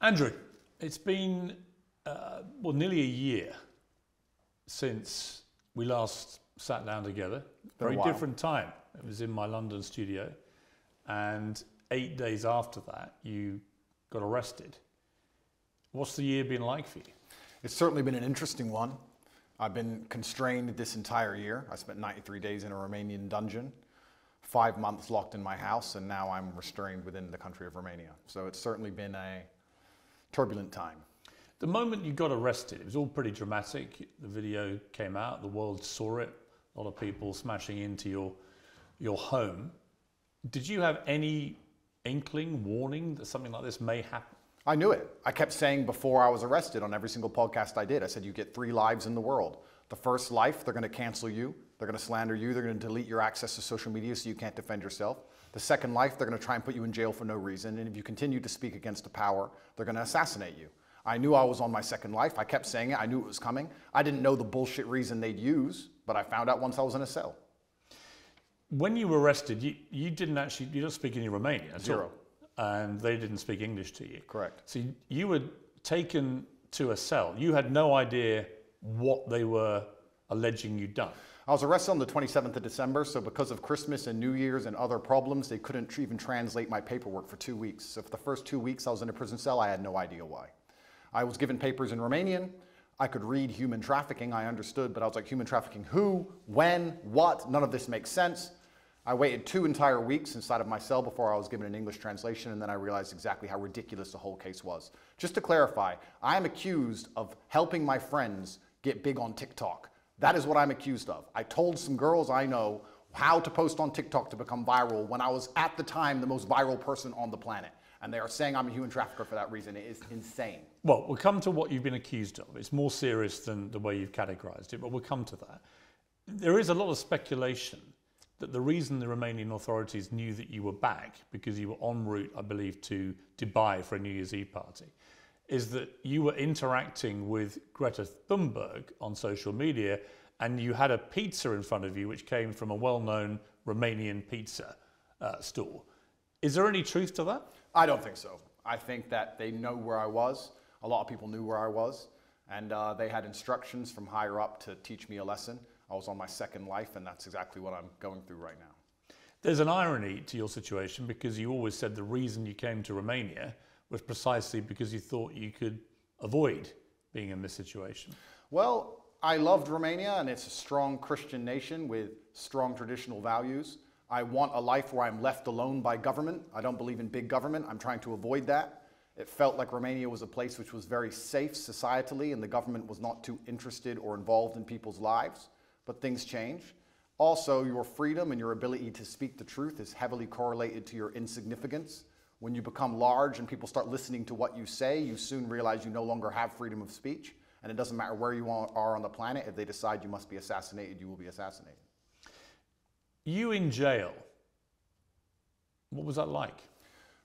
Andrew, it's been nearly a year since we last sat down together. Very different time. It was in my London studio, and 8 days after that, you got arrested. What's the year been like for you? It's certainly been an interesting one. I've been constrained this entire year. I spent 93 days in a Romanian dungeon, 5 months locked in my house, and now I'm restrained within the country of Romania. So it's certainly been a turbulent time. The moment you got arrested, it was all pretty dramatic. The video came out, the world saw it, a lot of people smashing into your home. Did you have any inkling, warning that something like this may happen? I knew it. I kept saying before I was arrested on every single podcast I did, I said, you get 3 lives in the world. The first life, they're going to cancel you. They're going to slander you. They're going to delete your access to social media so you can't defend yourself. The second life, they're going to try and put you in jail for no reason. And if you continue to speak against the power, they're going to assassinate you. I knew I was on my second life. I kept saying it. I knew it was coming. I didn't know the bullshit reason they'd use, but I found out once I was in a cell. When you were arrested, you don't speak any Romanian at all. Zero. And they didn't speak English to you. Correct. So you were taken to a cell. You had no idea what they were alleging you'd done. I was arrested on the 27th of December, so because of Christmas and New Year's and other problems, they couldn't even translate my paperwork for 2 weeks. So for the first 2 weeks I was in a prison cell, I had no idea why. I was given papers in Romanian. I could read human trafficking, I understood, but I was like, human trafficking who, when, what? None of this makes sense. I waited 2 entire weeks inside of my cell before I was given an English translation, and then I realized exactly how ridiculous the whole case was. Just to clarify, I am accused of helping my friends get big on TikTok. That is what I'm accused of. I told some girls I know how to post on TikTok to become viral when I was at the time the most viral person on the planet. And they are saying I'm a human trafficker for that reason. It is insane. Well, we'll come to what you've been accused of. It's more serious than the way you've categorized it, but we'll come to that. There is a lot of speculation that the reason the Romanian authorities knew that you were back, because you were en route, I believe, to Dubai for a New Year's Eve party, is that you were interacting with Greta Thunberg on social media, and you had a pizza in front of you which came from a well-known Romanian pizza store. Is there any truth to that? I don't think so. I think that they know where I was. A lot of people knew where I was, and they had instructions from higher up to teach me a lesson. I was on my second life, and that's exactly what I'm going through right now. There's an irony to your situation, because you always said the reason you came to Romania was precisely because you thought you could avoid being in this situation. Well, I loved Romania, and it's a strong Christian nation with strong traditional values. I want a life where I'm left alone by government. I don't believe in big government. I'm trying to avoid that. It felt like Romania was a place which was very safe societally, and the government was not too interested or involved in people's lives. But things change. Also, your freedom and your ability to speak the truth is heavily correlated to your insignificance. When you become large and people start listening to what you say, you soon realize you no longer have freedom of speech. And it doesn't matter where you are on the planet. If they decide you must be assassinated, you will be assassinated. You in jail, what was that like?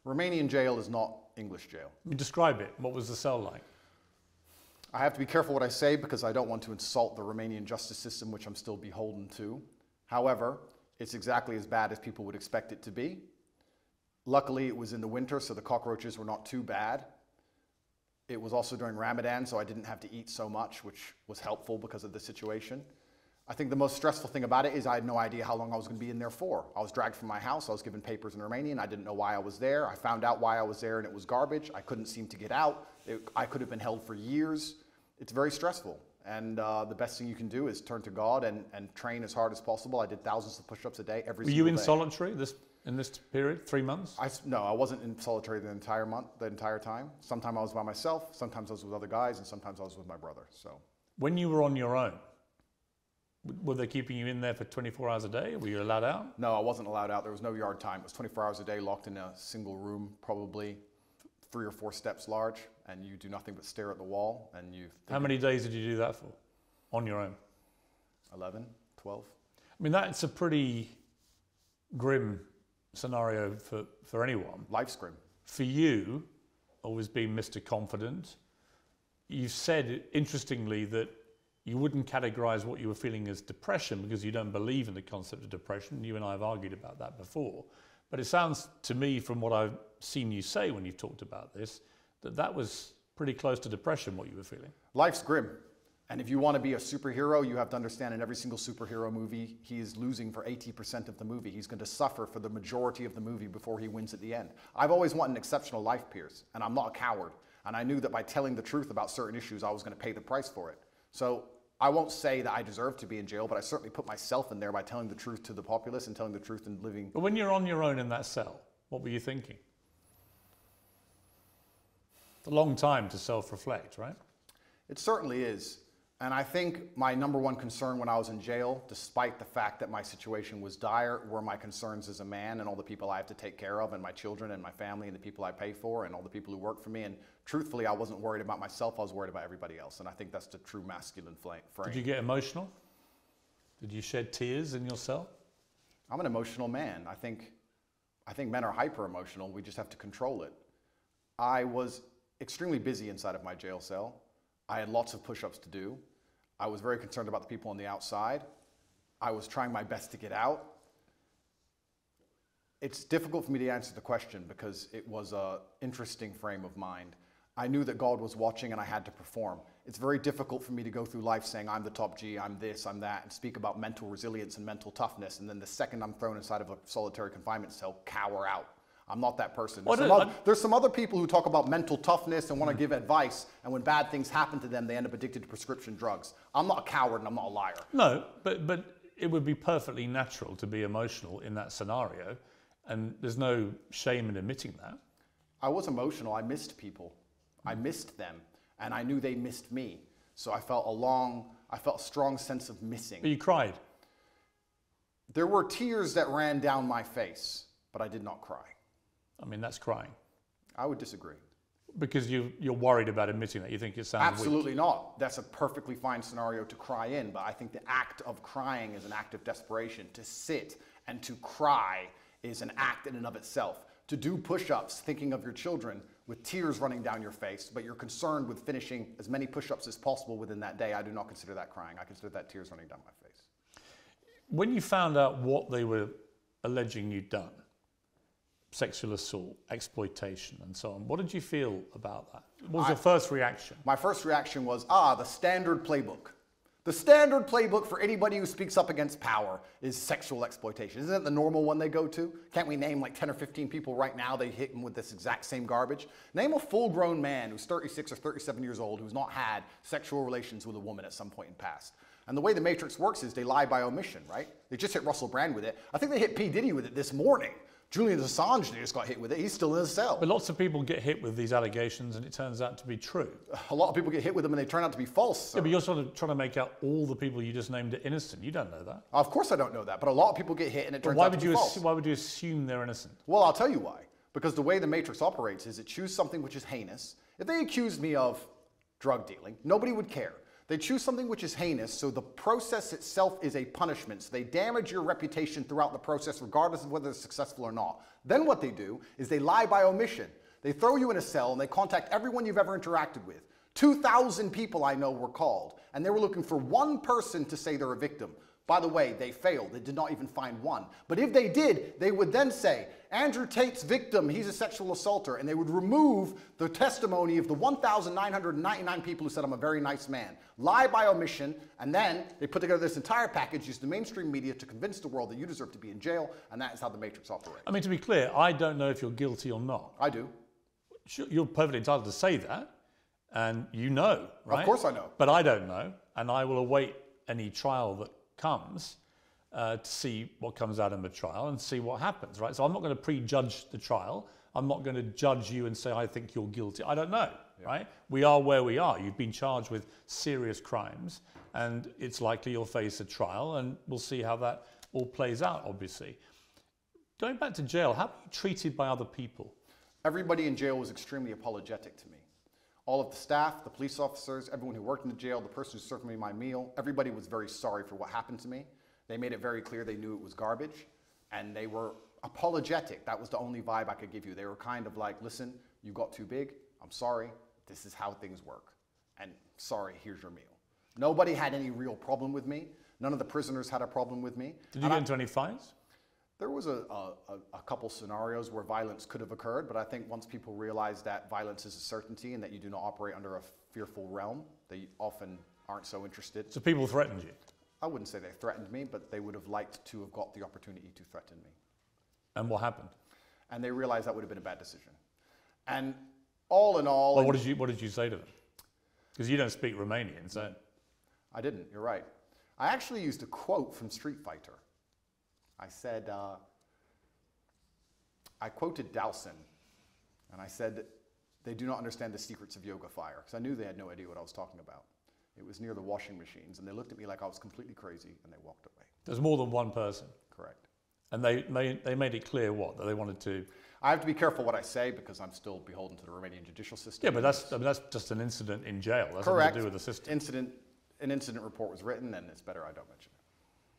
Romanian jail is not English jail. Describe it. What was the cell like? I have to be careful what I say because I don't want to insult the Romanian justice system, which I'm still beholden to. However, it's exactly as bad as people would expect it to be. Luckily, it was in the winter, so the cockroaches were not too bad. It was also during Ramadan, so I didn't have to eat so much, which was helpful because of the situation. I think the most stressful thing about it is I had no idea how long I was going to be in there for. I was dragged from my house. I was given papers in Romanian. I didn't know why I was there. I found out why I was there, and it was garbage. I couldn't seem to get out. I could have been held for years. It's very stressful. And the best thing you can do is turn to God and train as hard as possible. I did thousands of push-ups a day every single day. Were you in solitary in this period, 3 months? No, I wasn't in solitary the entire time. Sometimes I was by myself. Sometimes I was with other guys, and sometimes I was with my brother. So, when you were on your own, were they keeping you in there for 24 hours a day? Were you allowed out? No, I wasn't allowed out. There was no yard time. It was 24 hours a day, locked in a single room, probably 3 or 4 steps large, and you do nothing but stare at the wall. And How many days did you do that for, on your own? 11, 12. I mean, that's a pretty grim scenario for anyone. Life's grim. For you, always being Mr. Confident, you've said, interestingly, that you wouldn't categorize what you were feeling as depression because you don't believe in the concept of depression. You and I have argued about that before. But it sounds to me, from what I've seen you say when you've talked about this, that was pretty close to depression, what you were feeling. Life's grim. And if you want to be a superhero, you have to understand in every single superhero movie, he is losing for 80% of the movie. He's going to suffer for the majority of the movie before he wins at the end. I've always wanted an exceptional life, Piers, and I'm not a coward. And I knew that by telling the truth about certain issues, I was going to pay the price for it. So I won't say that I deserve to be in jail, but I certainly put myself in there by telling the truth to the populace and telling the truth and living. But when you're on your own in that cell, what were you thinking? It's a long time to self-reflect, right? It certainly is. And I think my number one concern when I was in jail, despite the fact that my situation was dire, were my concerns as a man and all the people I have to take care of, and my children and my family and the people I pay for and all the people who work for me. And truthfully, I wasn't worried about myself, I was worried about everybody else. And I think that's the true masculine frame. Did you get emotional? Did you shed tears in your cell? I'm an emotional man. I think men are hyper emotional. We just have to control it. I was extremely busy inside of my jail cell. I had lots of push-ups to do. I was very concerned about the people on the outside. I was trying my best to get out. It's difficult for me to answer the question because it was an interesting frame of mind. I knew that God was watching and I had to perform. It's very difficult for me to go through life saying I'm the top G, I'm this, I'm that, and speak about mental resilience and mental toughness, and then the second I'm thrown inside of a solitary confinement cell, cower out. I'm not that person. There's some other people who talk about mental toughness and want to give advice, and when bad things happen to them, they end up addicted to prescription drugs. I'm not a coward and I'm not a liar. No, but it would be perfectly natural to be emotional in that scenario, and there's no shame in admitting that. I was emotional. I missed people. I missed them, and I knew they missed me. So I felt a strong sense of missing. But you cried. There were tears that ran down my face, but I did not cry. I mean, that's crying. I would disagree. Because you're worried about admitting that. You think it sounds Absolutely not. That's a perfectly fine scenario to cry in, but I think the act of crying is an act of desperation. To sit and to cry is an act in and of itself. To do push-ups, thinking of your children with tears running down your face, but you're concerned with finishing as many push-ups as possible within that day, I do not consider that crying. I consider that tears running down my face. When you found out what they were alleging you'd done, sexual assault, exploitation, and so on, what did you feel about that? What was your first reaction? My first reaction was, the standard playbook. The standard playbook for anybody who speaks up against power is sexual exploitation. Isn't it the normal one they go to? Can't we name like 10 or 15 people right now they hit them with this exact same garbage? Name a full-grown man who's 36 or 37 years old who's not had sexual relations with a woman at some point in the past. And the way the Matrix works is they lie by omission, right? They just hit Russell Brand with it. I think they hit P. Diddy with it this morning. Julian Assange just got hit with it. He's still in a cell. But lots of people get hit with these allegations and it turns out to be true. A lot of people get hit with them and they turn out to be false. Yeah, but you're sort of trying to make out all the people you just named are innocent. You don't know that. Of course I don't know that, but a lot of people get hit and it turns out to be false. Why would you assume they're innocent? Well, I'll tell you why. Because the way the Matrix operates is it chooses something which is heinous. If they accused me of drug dealing, nobody would care. They choose something which is heinous, so the process itself is a punishment. So they damage your reputation throughout the process, regardless of whether it's successful or not. Then what they do is they lie by omission. They throw you in a cell and they contact everyone you've ever interacted with. 2,000 people I know were called, and they were looking for one person to say they're a victim. By the way, they failed. They did not even find one. But if they did, they would then say, Andrew Tate's victim, he's a sexual assaulter. And they would remove the testimony of the 1,999 people who said, I'm a very nice man. Lie by omission. And then they put together this entire package, use the mainstream media to convince the world that you deserve to be in jail. And that is how the Matrix operates. I mean, to be clear, I don't know if you're guilty or not. I do. You're perfectly entitled to say that. And you know, right? Of course I know. But I don't know. And I will await any trial that comes to see what comes out in the trial and see what happens, right? So I'm not going to prejudge the trial. I'm not going to judge you and say, I think you're guilty. I don't know, right? We are where we are. You've been charged with serious crimes and it's likely you'll face a trial and we'll see how that all plays out, obviously. Going back to jail, how were you treated by other people? Everybody in jail was extremely apologetic to me. All of the staff, the police officers, everyone who worked in the jail, the person who served me my meal, everybody was very sorry for what happened to me. They made it very clear they knew it was garbage, and they were apologetic. That was the only vibe I could give you. They were kind of like, listen, you got too big. I'm sorry. This is how things work. And sorry, here's your meal. Nobody had any real problem with me. None of the prisoners had a problem with me. Did you get into any fights? There was a couple scenarios where violence could have occurred, but I think once people realize that violence is a certainty and that you do not operate under a fearful realm, they often aren't so interested. So people threatened you? I wouldn't say they threatened me, but they would have liked to have got the opportunity to threaten me. And what happened? And they realized that would have been a bad decision. And all in all... Well, what did you say to them? Because you don't speak Romanian, so... I didn't, you're right. I actually used a quote from Street Fighter. I said, I quoted Dowson, and I said, they do not understand the secrets of yoga fire, because I knew they had no idea what I was talking about. It was near the washing machines, and they looked at me like I was completely crazy, and they walked away. There's more than one person? Correct. And they made it clear what? That they wanted to... I have to be careful what I say, because I'm still beholden to the Romanian judicial system. Yeah, but that's just an incident in jail. That's Correct. nothing to do with the system. An incident report was written, and it's better I don't mention it.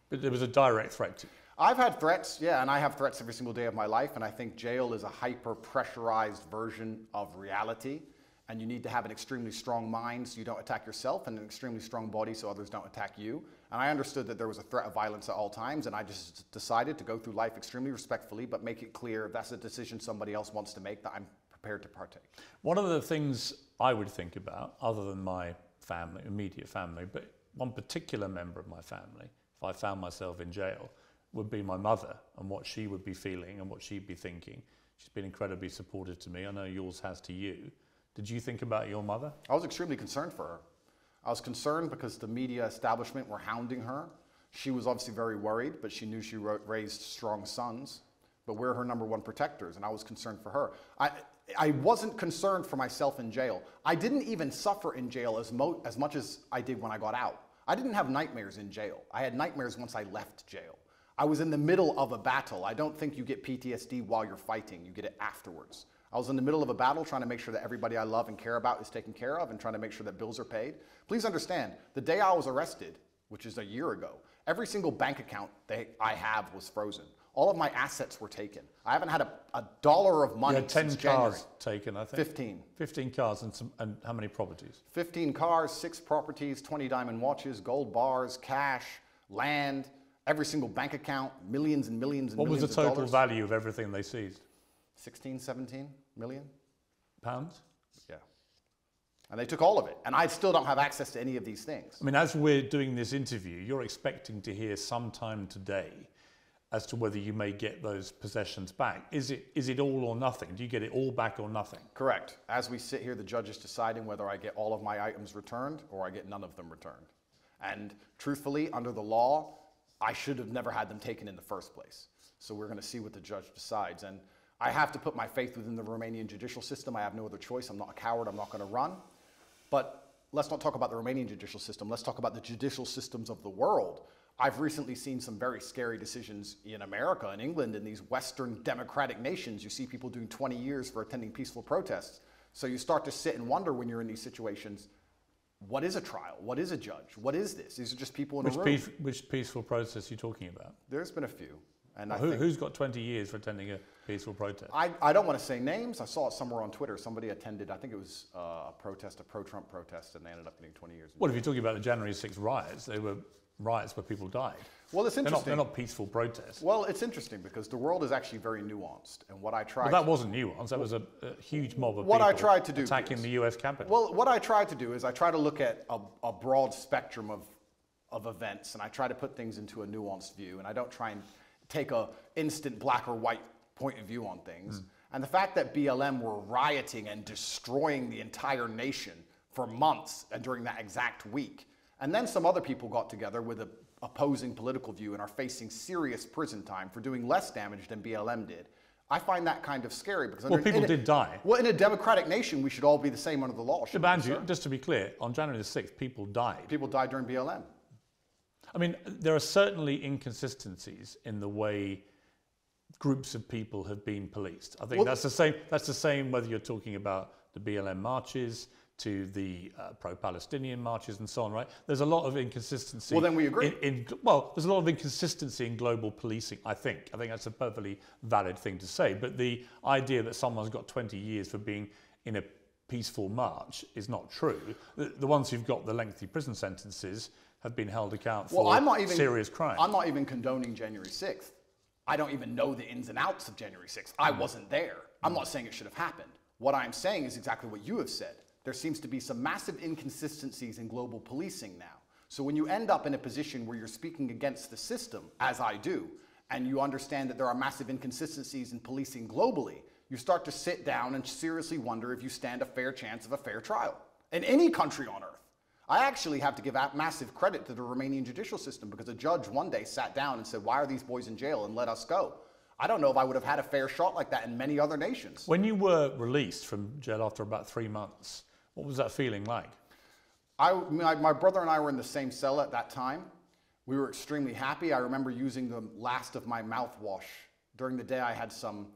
But there was a direct threat to you. I've had threats, yeah, and I have threats every single day of my life, and I think jail is a hyper-pressurized version of reality, and you need to have an extremely strong mind so you don't attack yourself, and an extremely strong body so others don't attack you. And I understood that there was a threat of violence at all times, and I just decided to go through life extremely respectfully, but make it clear if that's a decision somebody else wants to make, that I'm prepared to partake. One of the things I would think about, other than my family, immediate family, but one particular member of my family, if I found myself in jail, would be my mother and what she would be feeling and what she'd be thinking. She's been incredibly supportive to me. I know yours has to you. Did you think about your mother? I was extremely concerned for her. I was concerned because the media establishment were hounding her. She was obviously very worried, but she knew she raised strong sons. But we're her number one protectors, and I was concerned for her. I wasn't concerned for myself in jail. I didn't even suffer in jail as much as I did when I got out. I didn't have nightmares in jail. I had nightmares once I left jail. I was in the middle of a battle. I don't think you get PTSD while you're fighting. You get it afterwards. I was in the middle of a battle trying to make sure that everybody I love and care about is taken care of and trying to make sure that bills are paid. Please understand, the day I was arrested, which is a year ago, every single bank account that I have was frozen. All of my assets were taken. I haven't had a dollar of money since January. You had 10 cars taken, I think. 15. 15 cars and how many properties? 15 cars, 6 properties, 20 diamond watches, gold bars, cash, land, every single bank account, millions and millions and what millions of What dollars. was the total value of everything they seized? 16, 17 million. Pounds? Yeah. And they took all of it. And I still don't have access to any of these things. I mean, as we're doing this interview, you're expecting to hear sometime today as to whether you may get those possessions back. Is it all or nothing? Do you get it all back or nothing? Correct. As we sit here, the judge is deciding whether I get all of my items returned or I get none of them returned. And truthfully, under the law, I should have never had them taken in the first place. So we're going to see what the judge decides. And I have to put my faith within the Romanian judicial system. I have no other choice. I'm not a coward. I'm not going to run. But let's not talk about the Romanian judicial system. Let's talk about the judicial systems of the world. I've recently seen some very scary decisions in America and England, in these Western democratic nations. You see people doing 20 years for attending peaceful protests. So you start to sit and wonder when you're in these situations, what is a trial? What is a judge? What is this? These are just people in a room. Which peaceful protest are you talking about? There's been a few. And who's got 20 years for attending a peaceful protest? I don't want to say names. I saw it somewhere on Twitter. Somebody attended, I think it was a protest, a pro-Trump protest, and they ended up getting 20 years. Well, if you're talking about the January 6th riots, they were riots where people died. Well, it's interesting. They're not peaceful protests. Well, it's interesting because the world is actually very nuanced. And what I tried... Well, that wasn't nuanced. That was a huge mob of what people I tried to do attacking the US Capitol. Well, what I tried to do is I try to look at a broad spectrum of events, and I try to put things into a nuanced view, and I don't try and take a instant black or white point of view on things. And the fact that BLM were rioting and destroying the entire nation for months and during that exact week, and then some other people got together with an opposing political view and are facing serious prison time for doing less damage than BLM did. I find that kind of scary because people did die. Well, in a democratic nation, we should all be the same under the law. But Andrew, just to be clear, on January the 6th, people died. People died during BLM. I mean, there are certainly inconsistencies in the way groups of people have been policed. I think that's the same. That's the same whether you're talking about the BLM marches to the pro-Palestinian marches and so on, right? There's a lot of inconsistency. Well, then we agree. There's a lot of inconsistency in global policing, I think. I think that's a perfectly valid thing to say. But the idea that someone's got 20 years for being in a peaceful march is not true. The ones who've got the lengthy prison sentences have been held accountable for serious crimes. I'm not even condoning January 6th. I don't even know the ins and outs of January 6th. I wasn't there. I'm not saying it should have happened. What I'm saying is exactly what you have said. There seems to be some massive inconsistencies in global policing now. So when you end up in a position where you're speaking against the system, as I do, and you understand that there are massive inconsistencies in policing globally, you start to sit down and seriously wonder if you stand a fair chance of a fair trial in any country on earth. I actually have to give massive credit to the Romanian judicial system because a judge one day sat down and said, why are these boys in jail, and let us go. I don't know if I would have had a fair shot like that in many other nations. When you were released from jail after about 3 months, what was that feeling like? My brother and I were in the same cell at that time. We were extremely happy. I remember using the last of my mouthwash. During the day I had some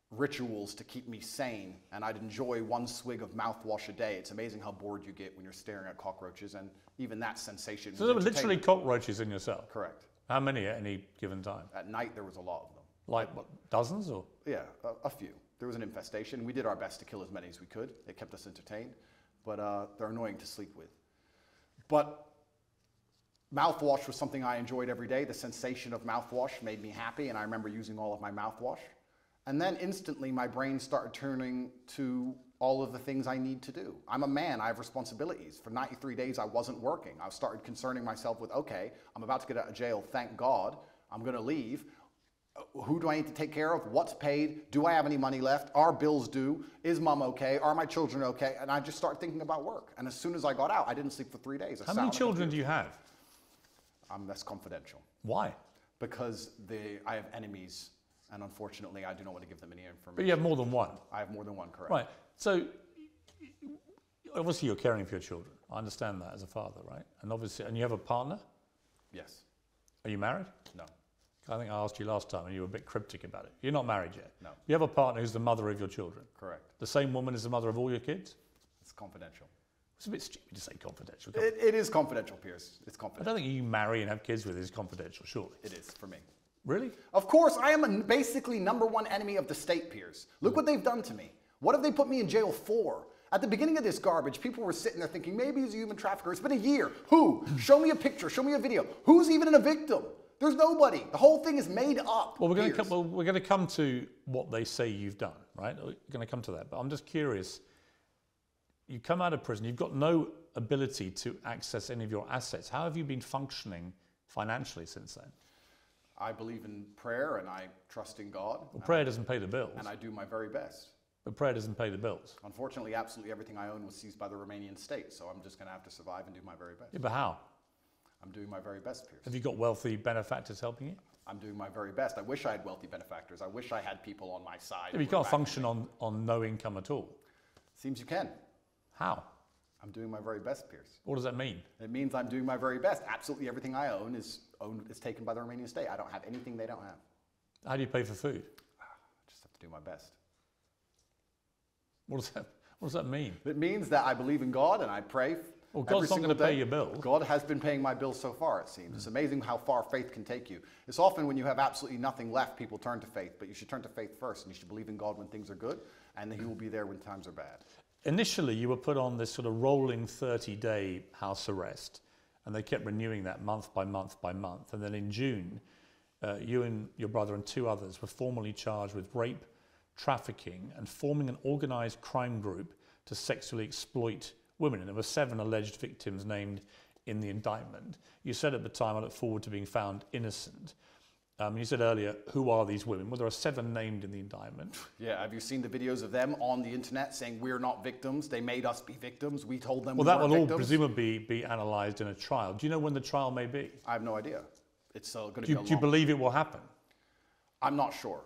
rituals to keep me sane, and I'd enjoy 1 swig of mouthwash a day. It's amazing how bored you get when you're staring at cockroaches, and even that sensation. So there were literally cockroaches in your cell? Correct. How many at any given time? At night there was a lot of them. Like what, dozens or? Yeah, a few. There was an infestation. We did our best to kill as many as we could. It kept us entertained, but they're annoying to sleep with. But mouthwash was something I enjoyed every day. The sensation of mouthwash made me happy, and I remember using all of my mouthwash. And then instantly my brain started turning to all of the things I need to do. I'm a man, I have responsibilities. For 93 days I wasn't working. I started concerning myself with, okay, I'm about to get out of jail, thank God. I'm gonna leave. Who do I need to take care of? What's paid? Do I have any money left? Are bills due? Is mom okay? Are my children okay? And I just started thinking about work. And as soon as I got out, I didn't sleep for 3 days. How many children do you have? That's confidential. Why? Because I have enemies. And unfortunately, I do not want to give them any information. But you have more than one? I have more than one, correct. Right. So, obviously you're caring for your children. I understand that as a father, right? And obviously, and you have a partner? Yes. Are you married? No. I think I asked you last time and you were a bit cryptic about it. You're not married yet? No. You have a partner who's the mother of your children? Correct. The same woman is the mother of all your kids? It's confidential. It's a bit stupid to say confidential. It is confidential, Piers. It's I confidential. don't think you marry and have kids with is confidential, surely. It is, for me. Really? Of course, I am basically #1 enemy of the state, Piers. Look what they've done to me. What have they put me in jail for? At the beginning of this garbage, people were sitting there thinking, maybe he's a human trafficker. It's been a year. Who? Show me a picture. Show me a video. Who's even a victim? There's nobody. The whole thing is made up. Well, we're going to come to what they say you've done, right? We're going to come to that. But I'm just curious. You come out of prison. You've got no ability to access any of your assets. How have you been functioning financially since then? I believe in prayer and I trust in God. Well, prayer doesn't pay the bills. And I do my very best. But prayer doesn't pay the bills. Unfortunately, absolutely everything I own was seized by the Romanian state, so I'm just going to have to survive and do my very best. Yeah, but how? I'm doing my very best, Piers. Have you got wealthy benefactors helping you? I'm doing my very best. I wish I had wealthy benefactors. I wish I had people on my side. Yeah, but you can't function on no income at all. Seems you can. How? I'm doing my very best, Piers. What does that mean? It means I'm doing my very best. Absolutely everything I own is taken by the Romanian state. I don't have anything they don't have. How do you pay for food? I just have to do my best. What does that mean? It means that I believe in God and I pray. Well, God's not going to pay your bills. God has been paying my bills so far, it seems. It's amazing how far faith can take you. It's often when you have absolutely nothing left, people turn to faith, but you should turn to faith first, and you should believe in God when things are good, and He will be there when times are bad. Initially, you were put on this sort of rolling 30-day house arrest, and they kept renewing that month by month by month. And then in June, you and your brother and 2 others were formally charged with rape, trafficking, and forming an organized crime group to sexually exploit women. And there were 7 alleged victims named in the indictment. You said at the time, I look forward to being found innocent. You said earlier, who are these women? Well, there are 7 named in the indictment. Yeah, have you seen the videos of them on the internet saying we're not victims? They made us be victims. We told them we weren't victims. Well, that will all presumably be analysed in a trial. Do you know when the trial may be? I have no idea. It's going to be a long... Do you believe it will happen? I'm not sure.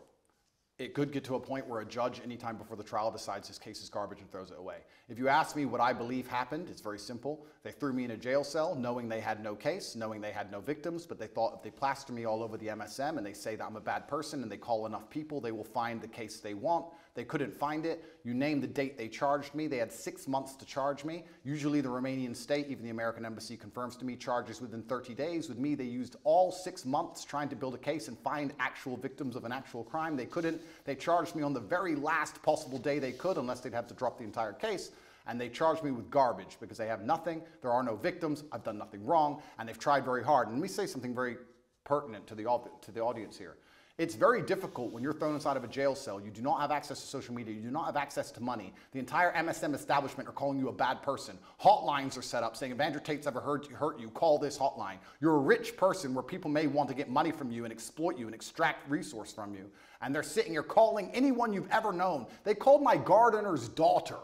It could get to a point where a judge, anytime before the trial, decides his case is garbage and throws it away. If you ask me what I believe happened, it's very simple. They threw me in a jail cell knowing they had no case, knowing they had no victims, but they thought if they plaster me all over the MSM and they say that I'm a bad person and they call enough people, they will find the case they want. They couldn't find it. You name the date they charged me. They had 6 months to charge me. Usually the Romanian state, even the American embassy confirms to me, charges within 30 days. With me, they used all 6 months trying to build a case and find actual victims of an actual crime. They couldn't. They charged me on the very last possible day they could, unless they'd have to drop the entire case. And they charged me with garbage because they have nothing. There are no victims. I've done nothing wrong. And they've tried very hard. And let me say something very pertinent to the audience here. It's very difficult when you're thrown inside of a jail cell. You do not have access to social media. You do not have access to money. The entire MSM establishment are calling you a bad person. Hotlines are set up saying, if Andrew Tate's ever hurt you, call this hotline. You're a rich person where people may want to get money from you and exploit you and extract resource from you. And they're sitting here calling anyone you've ever known. They called my gardener's daughter,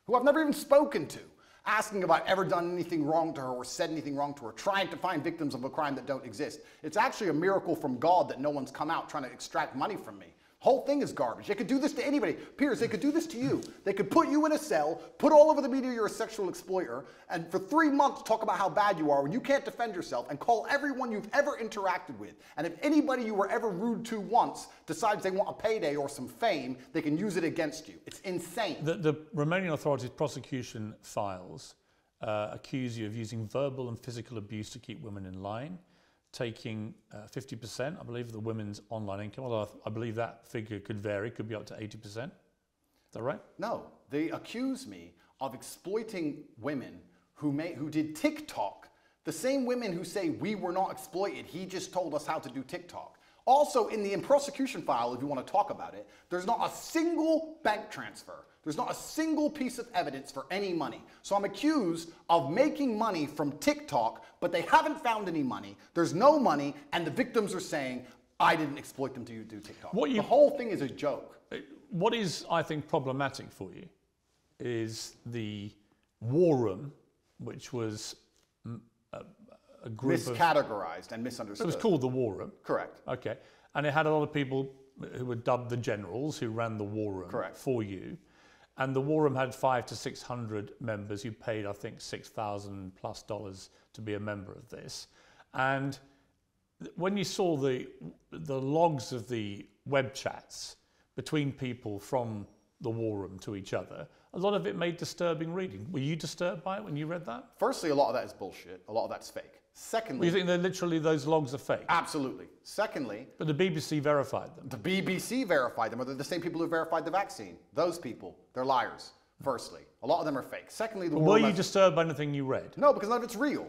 who I've never even spoken to, asking if I've ever done anything wrong to her or said anything wrong to her, trying to find victims of a crime that don't exist. It's actually a miracle from God that no one's come out trying to extract money from me. Whole thing is garbage. They could do this to anybody. Piers, they could do this to you. They could put you in a cell, put all over the media you're a sexual exploiter, and for 3 months talk about how bad you are when you can't defend yourself, and call everyone you've ever interacted with. And if anybody you were ever rude to once decides they want a payday or some fame, they can use it against you. It's insane. The Romanian authorities' prosecution files accuse you of using verbal and physical abuse to keep women in line, taking 50%, I believe, of the women's online income, although I believe that figure could vary, could be up to 80%. Is that right? No, they accuse me of exploiting women who did TikTok, the same women who say we were not exploited, he just told us how to do TikTok. Also, in the prosecution file, if you want to talk about it, there's not a single bank transfer. There's not a single piece of evidence for any money. So I'm accused of making money from TikTok, but they haven't found any money. There's no money, and the victims are saying, I didn't exploit them to do TikTok. The whole thing is a joke. What is, I think, problematic for you is the war room, which was a group miscategorized and misunderstood. It was called the war room. Correct. Okay. And it had a lot of people who were dubbed the generals who ran the war room. Correct. For you. And the war room had 500 to 600 members who paid, I think, $6,000+ to be a member of this. And when you saw the logs of the web chats between people from the war room to each other, a lot of it made disturbing reading. Were you disturbed by it when you read that? Firstly, a lot of that is bullshit. A lot of that's fake. Secondly... You think that literally those logs are fake? Absolutely. Secondly... But the BBC verified them. The BBC verified them, or they're the same people who verified the vaccine. Those people, they're liars, firstly. A lot of them are fake. Secondly, the Were you disturbed by anything you read? No, because none of it's real,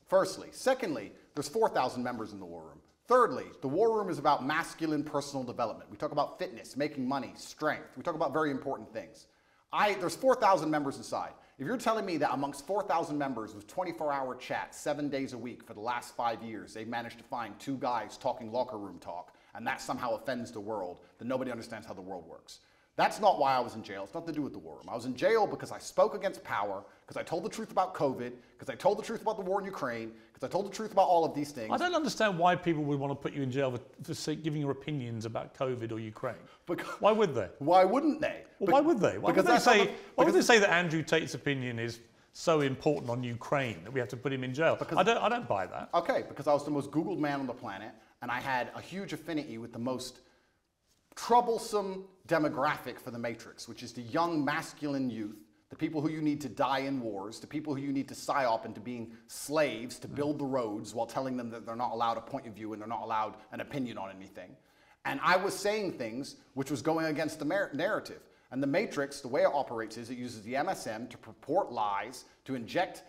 firstly. Secondly, there's 4,000 members in the war room. Thirdly, the war room is about masculine personal development. We talk about fitness, making money, strength. We talk about very important things. There's 4,000 members inside. If you're telling me that amongst 4,000 members with 24-hour chats 7 days a week for the last 5 years, they've managed to find 2 guys talking locker room talk, and that somehow offends the world, then nobody understands how the world works. That's not why I was in jail. It's nothing to do with the war room. I was in jail because I spoke against power, because I told the truth about COVID, because I told the truth about the war in Ukraine, because I told the truth about all of these things. I don't understand why people would want to put you in jail for giving your opinions about COVID or Ukraine. Why would they? Why wouldn't they? Well, why would they? Why would they say that Andrew Tate's opinion is so important on Ukraine that we have to put him in jail? I don't buy that. Okay, because I was the most Googled man on the planet, and I had a huge affinity with the most troublesome demographic for the Matrix, which is the young masculine youth, the people who you need to die in wars, the people who you need to psyop into being slaves to build the roads while telling them that they're not allowed a point of view and they're not allowed an opinion on anything. And I was saying things which was going against the narrative. And the Matrix, the way it operates is it uses the MSM to purport lies, to inject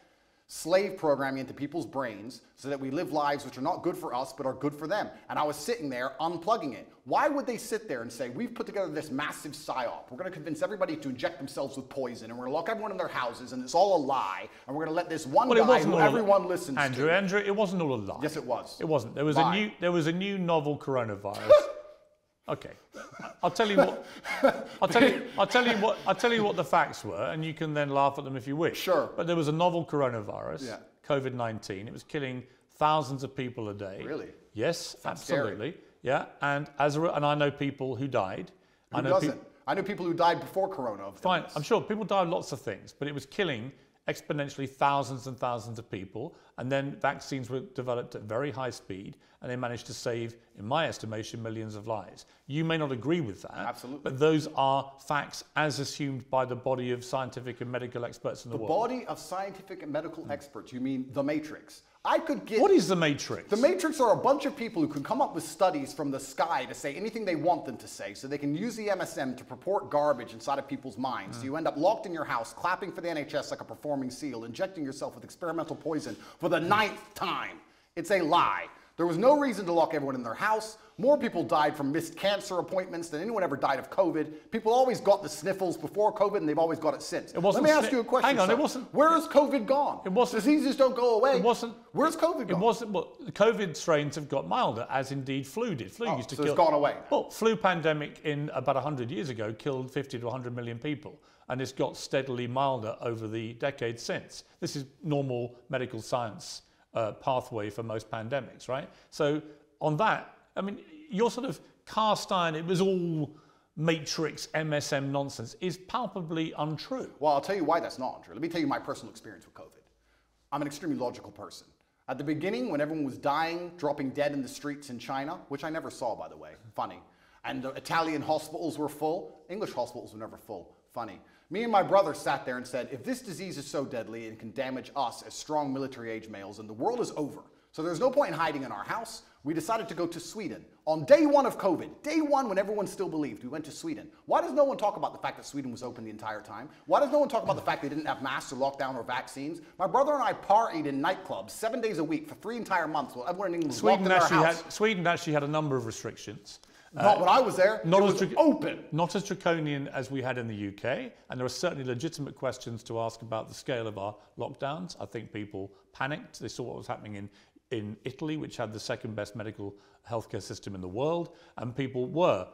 slave programming into people's brains so that we live lives which are not good for us but are good for them. And I was sitting there unplugging it. Why would they sit there and say, we've put together this massive psyop. We're going to convince everybody to inject themselves with poison, and we're going to lock everyone in their houses, and it's all a lie, and we're going to let this one guy who everyone listens to. Andrew, it wasn't all a lie. Yes, it was. It wasn't. There was a new novel coronavirus. Okay, I'll tell you what. I'll tell you what the facts were, and you can then laugh at them if you wish. Sure. But there was a novel coronavirus, COVID-19. It was killing thousands of people a day. Really? Yes, That's absolutely. Scary. Yeah, and I know people who died. Who doesn't? I know people who died before Corona. Fine, I'm sure people died of lots of things, but it was killing exponentially thousands and thousands of people, and then vaccines were developed at very high speed, and they managed to save, in my estimation, millions of lives. You may not agree with that, absolutely, but those are facts as assumed by the body of scientific and medical experts in the world. The body of scientific and medical experts, you mean the Matrix? I could get... What is the Matrix? The Matrix are a bunch of people who can come up with studies from the sky to say anything they want them to say, so they can use the MSM to purport garbage inside of people's minds. So you end up locked in your house, clapping for the NHS like a performing seal, injecting yourself with experimental poison for the 9th time. It's a lie. There was no reason to lock everyone in their house. More people died from missed cancer appointments than anyone ever died of COVID. People always got the sniffles before COVID, and they've always got it since. Let me ask you a question. Hang on, sir. it wasn't. Where is COVID gone? It wasn't. Diseases don't go away. It wasn't. Where's COVID gone? It wasn't. Well, the COVID strains have got milder, as indeed flu did. Flu used to so kill. It's gone away. Well, flu pandemic in about 100 years ago killed 50 to 100 million people, and it's got steadily milder over the decades since. This is normal medical science pathway for most pandemics, right? So on that, I mean, your sort of cast iron, it was all matrix MSM nonsense, is palpably untrue. Well, I'll tell you why that's not untrue. Let me tell you my personal experience with COVID. I'm an extremely logical person. At the beginning, when everyone was dying, dropping dead in the streets in China, which I never saw, by the way, funny, and the Italian hospitals were full, English hospitals were never full, funny. Me and my brother sat there and said, if this disease is so deadly and can damage us as strong military-age males, then the world is over. So there's no point in hiding in our house. We decided to go to Sweden. On day one of COVID, day one when everyone still believed, we went to Sweden. Why does no one talk about the fact that Sweden was open the entire time? Why does no one talk about the fact they didn't have masks or lockdown or vaccines? My brother and I partied in nightclubs 7 days a week for 3 entire months while everyone in England was locked in their house. Sweden actually had a number of restrictions. Not when I was there. It was open. Not as draconian as we had in the UK, and there are certainly legitimate questions to ask about the scale of our lockdowns. I think people panicked. They saw what was happening in Italy, which had the second best medical healthcare system in the world, and people were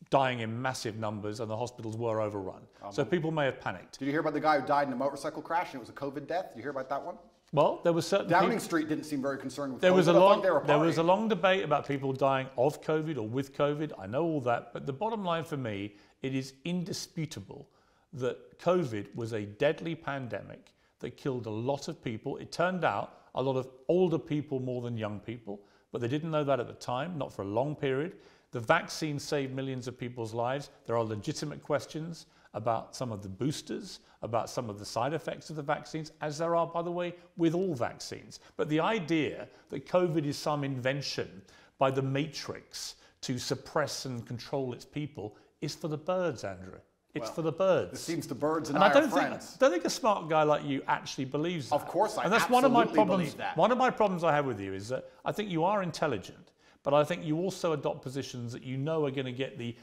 dying in massive numbers and the hospitals were overrun. So people may have panicked. Did you hear about the guy who died in a motorcycle crash and it was a COVID death? Did you hear about that one? Well, there was certain Downing Street didn't seem very concerned with there COVID. Was a long debate about people dying of COVID or with COVID. I know all that, but the bottom line for me, it is indisputable that COVID was a deadly pandemic that killed a lot of people. It turned out a lot of older people more than young people, but they didn't know that at the time, not for a long period. The vaccine saved millions of people's lives. There are legitimate questions about some of the boosters, about some of the side effects of the vaccines, as there are, by the way, with all vaccines. But the idea that COVID is some invention by the matrix to suppress and control its people is for the birds, Andrew. It's for the birds. It seems the birds and I are friends. I don't think a smart guy like you actually believes that. Of course I and that's absolutely one of my problems, believe that. One of my problems I have with you is that I think you are intelligent, but I think you also adopt positions that you know are going to get the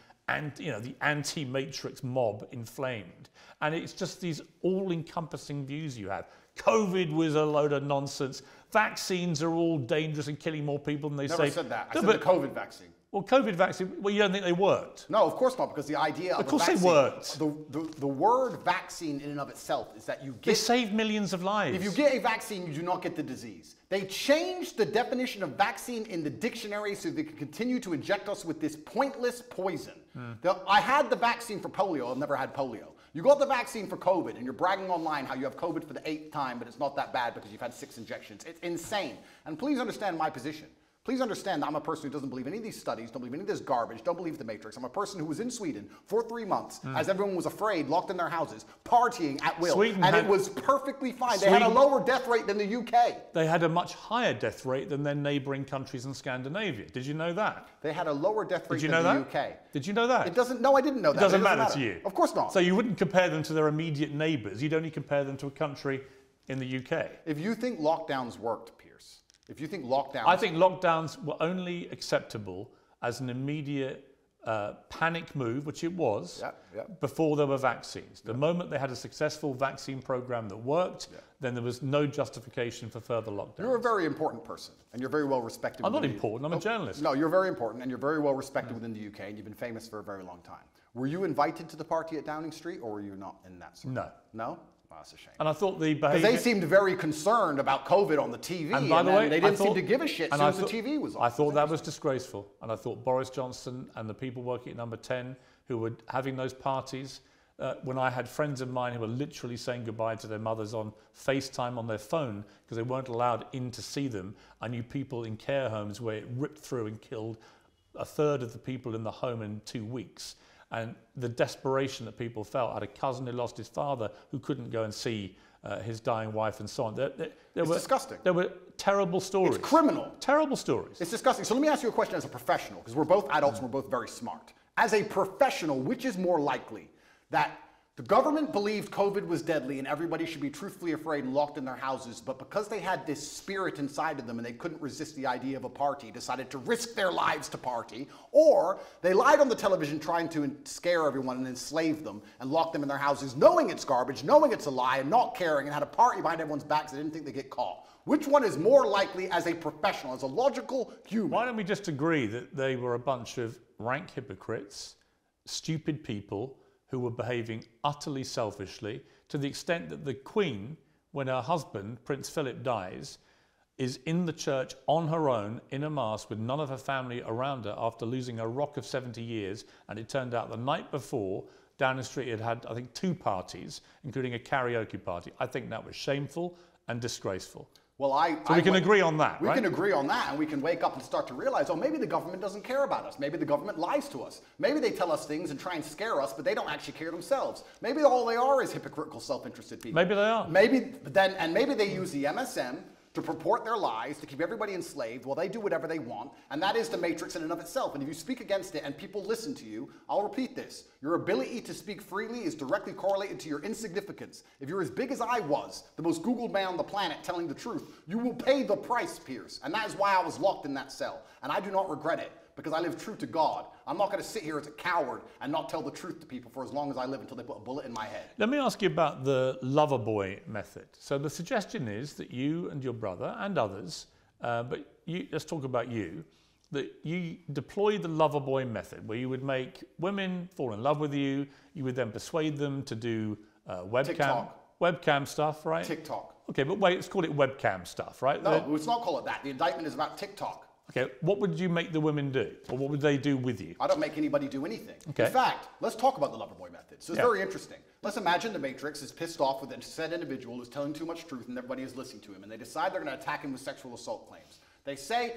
anti-matrix mob inflamed. And it's just these all-encompassing views you have. COVID was a load of nonsense. Vaccines are all dangerous and killing more people than they say. Never said that. I said the COVID vaccine. Well, COVID vaccine, well, you don't think they worked? No, of course not, because the idea of course a vaccine, they worked. The word vaccine in and of itself is that you get... They save millions of lives. If you get a vaccine, you do not get the disease. They changed the definition of vaccine in the dictionary so they could continue to inject us with this pointless poison. I had the vaccine for polio. I've never had polio. You got the vaccine for COVID, and you're bragging online how you have COVID for the 8th time, but it's not that bad because you've had 6 injections. It's insane. And please understand my position. Please understand that I'm a person who doesn't believe any of these studies, don't believe any of this garbage, don't believe the Matrix. I'm a person who was in Sweden for 3 months as everyone was afraid, locked in their houses, partying at will. It was perfectly fine. They had a lower death rate than the UK. They had a much higher death rate than their neighbouring countries in Scandinavia. Did you know that? They had a lower death rate than the UK. Did you know that? It doesn't, no, I didn't know that. It doesn't matter to you? Of course not. So you wouldn't compare them to their immediate neighbours. You'd only compare them to a country in the UK. If you think lockdowns worked, Piers, if you think lockdowns... I think lockdowns were only acceptable as an immediate panic move, which it was, before there were vaccines. The moment they had a successful vaccine program that worked, then there was no justification for further lockdowns. You're a very important person, and you're very well respected. I'm not important, I'm a journalist. No, you're very important, and you're very well respected within the UK, and you've been famous for a very long time. Were you invited to the party at Downing Street, or were you not in that sort? No. No? Oh, that's a shame. And I thought the behaviour... Because they seemed very concerned about COVID on the TV, and by the way, they didn't seem to give a shit as soon as the TV was on. I thought that was disgraceful. And I thought Boris Johnson and the people working at Number 10 who were having those parties, when I had friends of mine who were literally saying goodbye to their mothers on FaceTime on their phone because they weren't allowed in to see them. I knew people in care homes where it ripped through and killed a third of the people in the home in 2 weeks. And the desperation that people felt. I had a cousin who lost his father who couldn't go and see his dying wife and so on. It's disgusting. There were terrible stories. It's criminal. Terrible stories. It's disgusting. So let me ask you a question as a professional, because we're both adults and we're both very smart. As a professional, which is more likely, that The government believed COVID was deadly and everybody should be truthfully afraid and locked in their houses, but because they had this spirit inside of them and they couldn't resist the idea of a party, decided to risk their lives to party, or they lied on the television trying to scare everyone and enslave them and lock them in their houses, knowing it's garbage, knowing it's a lie, and not caring, and had a party behind everyone's backs they didn't think they'd get caught. Which one is more likely as a professional, as a logical human? Why don't we just agree that they were a bunch of rank hypocrites, stupid people, who were behaving utterly selfishly to the extent that the Queen, when her husband, Prince Philip, dies, is in the church on her own in a mass with none of her family around her after losing a rock of 70 years. And it turned out the night before, Downing Street had, I think, 2 parties, including a karaoke party. I think that was shameful and disgraceful. Well, so we can agree on that, right? We can agree on that, and we can wake up and start to realize, oh, maybe the government doesn't care about us. Maybe the government lies to us. Maybe they tell us things and try and scare us, but they don't actually care themselves. Maybe all they are is hypocritical, self-interested people. Maybe they are. Maybe they use the MSM to purport their lies, to keep everybody enslaved while they do whatever they want, and that is the matrix in and of itself. And if you speak against it and people listen to you, I'll repeat this. Your ability to speak freely is directly correlated to your insignificance. If you're as big as I was, the most Googled man on the planet telling the truth, you will pay the price, Piers. And that is why I was locked in that cell. And I do not regret it, because I live true to God. I'm not going to sit here as a coward and not tell the truth to people for as long as I live until they put a bullet in my head. Let me ask you about the lover boy method. So the suggestion is that you and your brother and others, let's talk about you, that you deploy the lover boy method where you would make women fall in love with you, you would then persuade them to do webcam stuff, right? TikTok. Okay, but wait, let's call it webcam stuff, right? No, let's not call it that. The indictment is about TikTok. Okay, what would you make the women do? Or what would they do with you? I don't make anybody do anything. Okay. In fact, let's talk about the Loverboy method. So it's very interesting. Let's imagine the Matrix is pissed off with a said individual who's telling too much truth and everybody is listening to him, and they decide they're going to attack him with sexual assault claims. They say,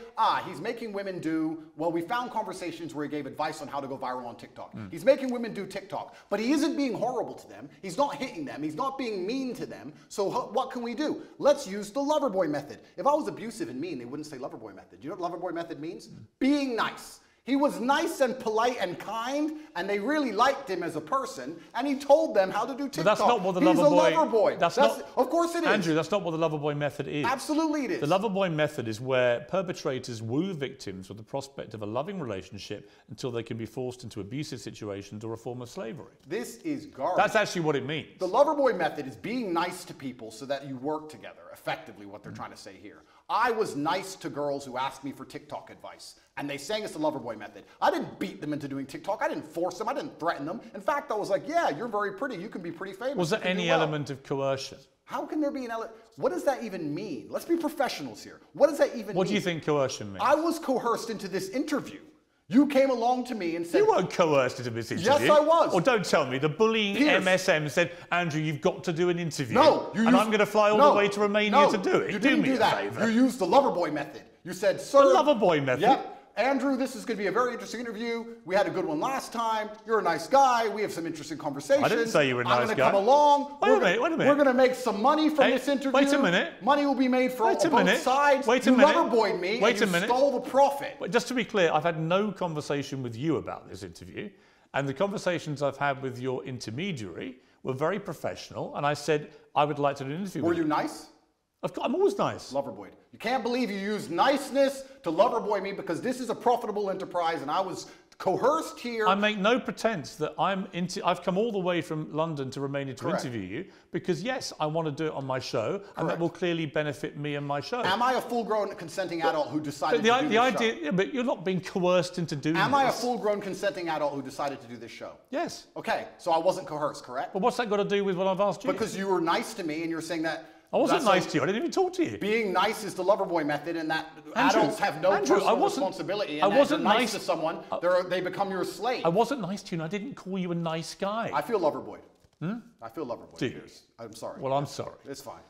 he's making women do, well, we found conversations where he gave advice on how to go viral on TikTok. He's making women do TikTok, but he isn't being horrible to them. He's not hitting them. He's not being mean to them. So what can we do? Let's use the Loverboy method. If I was abusive and mean, they wouldn't say Loverboy method. Do you know what Loverboy method means? Being nice. He was nice and polite and kind, and they really liked him as a person, and he told them how to do TikTok. But that's not what the Loverboy... Of course it is. Andrew, that's not what the Loverboy method is. Absolutely it is. The Loverboy method is where perpetrators woo victims with the prospect of a loving relationship until they can be forced into abusive situations or a form of slavery. This is garbage. That's actually what it means. The Loverboy method is being nice to people so that you work together, effectively what they're trying to say here. I was nice to girls who asked me for TikTok advice, and they sang it's the Loverboy method. I didn't beat them into doing TikTok. I didn't force them. I didn't threaten them. In fact, I was like, yeah, you're very pretty. You can be pretty famous. Was there any element of coercion? How can there be an element? What does that even mean? Let's be professionals here. What does that even mean? What do you think coercion means? I was coerced into this interview. You came along to me and said... You weren't coerced into this interview. Yes, I was. Or don't tell me. The bullying Piers. MSM said, Andrew, you've got to do an interview. No. I'm going to fly all the way to Romania to do it. You didn't do that. Favor. You used the Loverboy method. You said, sir... The Loverboy method? Yep. Andrew, this is going to be a very interesting interview. We had a good one last time. You're a nice guy. We have some interesting conversations. I didn't say you were a nice guy. I'm going to come along. Wait a minute. We're going to make some money from this interview. Wait a minute. Money will be made for both sides. Wait a minute. You Loverboyed me and you stole the profit. But just to be clear, I've had no conversation with you about this interview. And the conversations I've had with your intermediary were very professional. And I said, I would like to do an interview with you. Were you nice? I'm always nice. Loverboyed. You can't believe you used niceness to Loverboy me because this is a profitable enterprise and I was coerced here. I make no pretense that I've come all the way from London to Romania to interview you because, yes, I want to do it on my show and that will clearly benefit me and my show. Am I a full-grown consenting adult who decided to do this show? Yeah, but you're not being coerced into doing this. Am I a full-grown consenting adult who decided to do this show? Yes. Okay, so I wasn't coerced, correct? But what's that got to do with what I've asked you? Because you were nice to me and you're saying that... I wasn't nice to you. I didn't even talk to you. Being nice is the Loverboy method, and that adults have no personal responsibility. And if you're nice to someone, they become your slave. I wasn't nice to you, and I didn't call you a nice guy. I feel Loverboyed. I feel Loverboyed. Do you? I'm sorry. Well, I'm sorry. It's fine.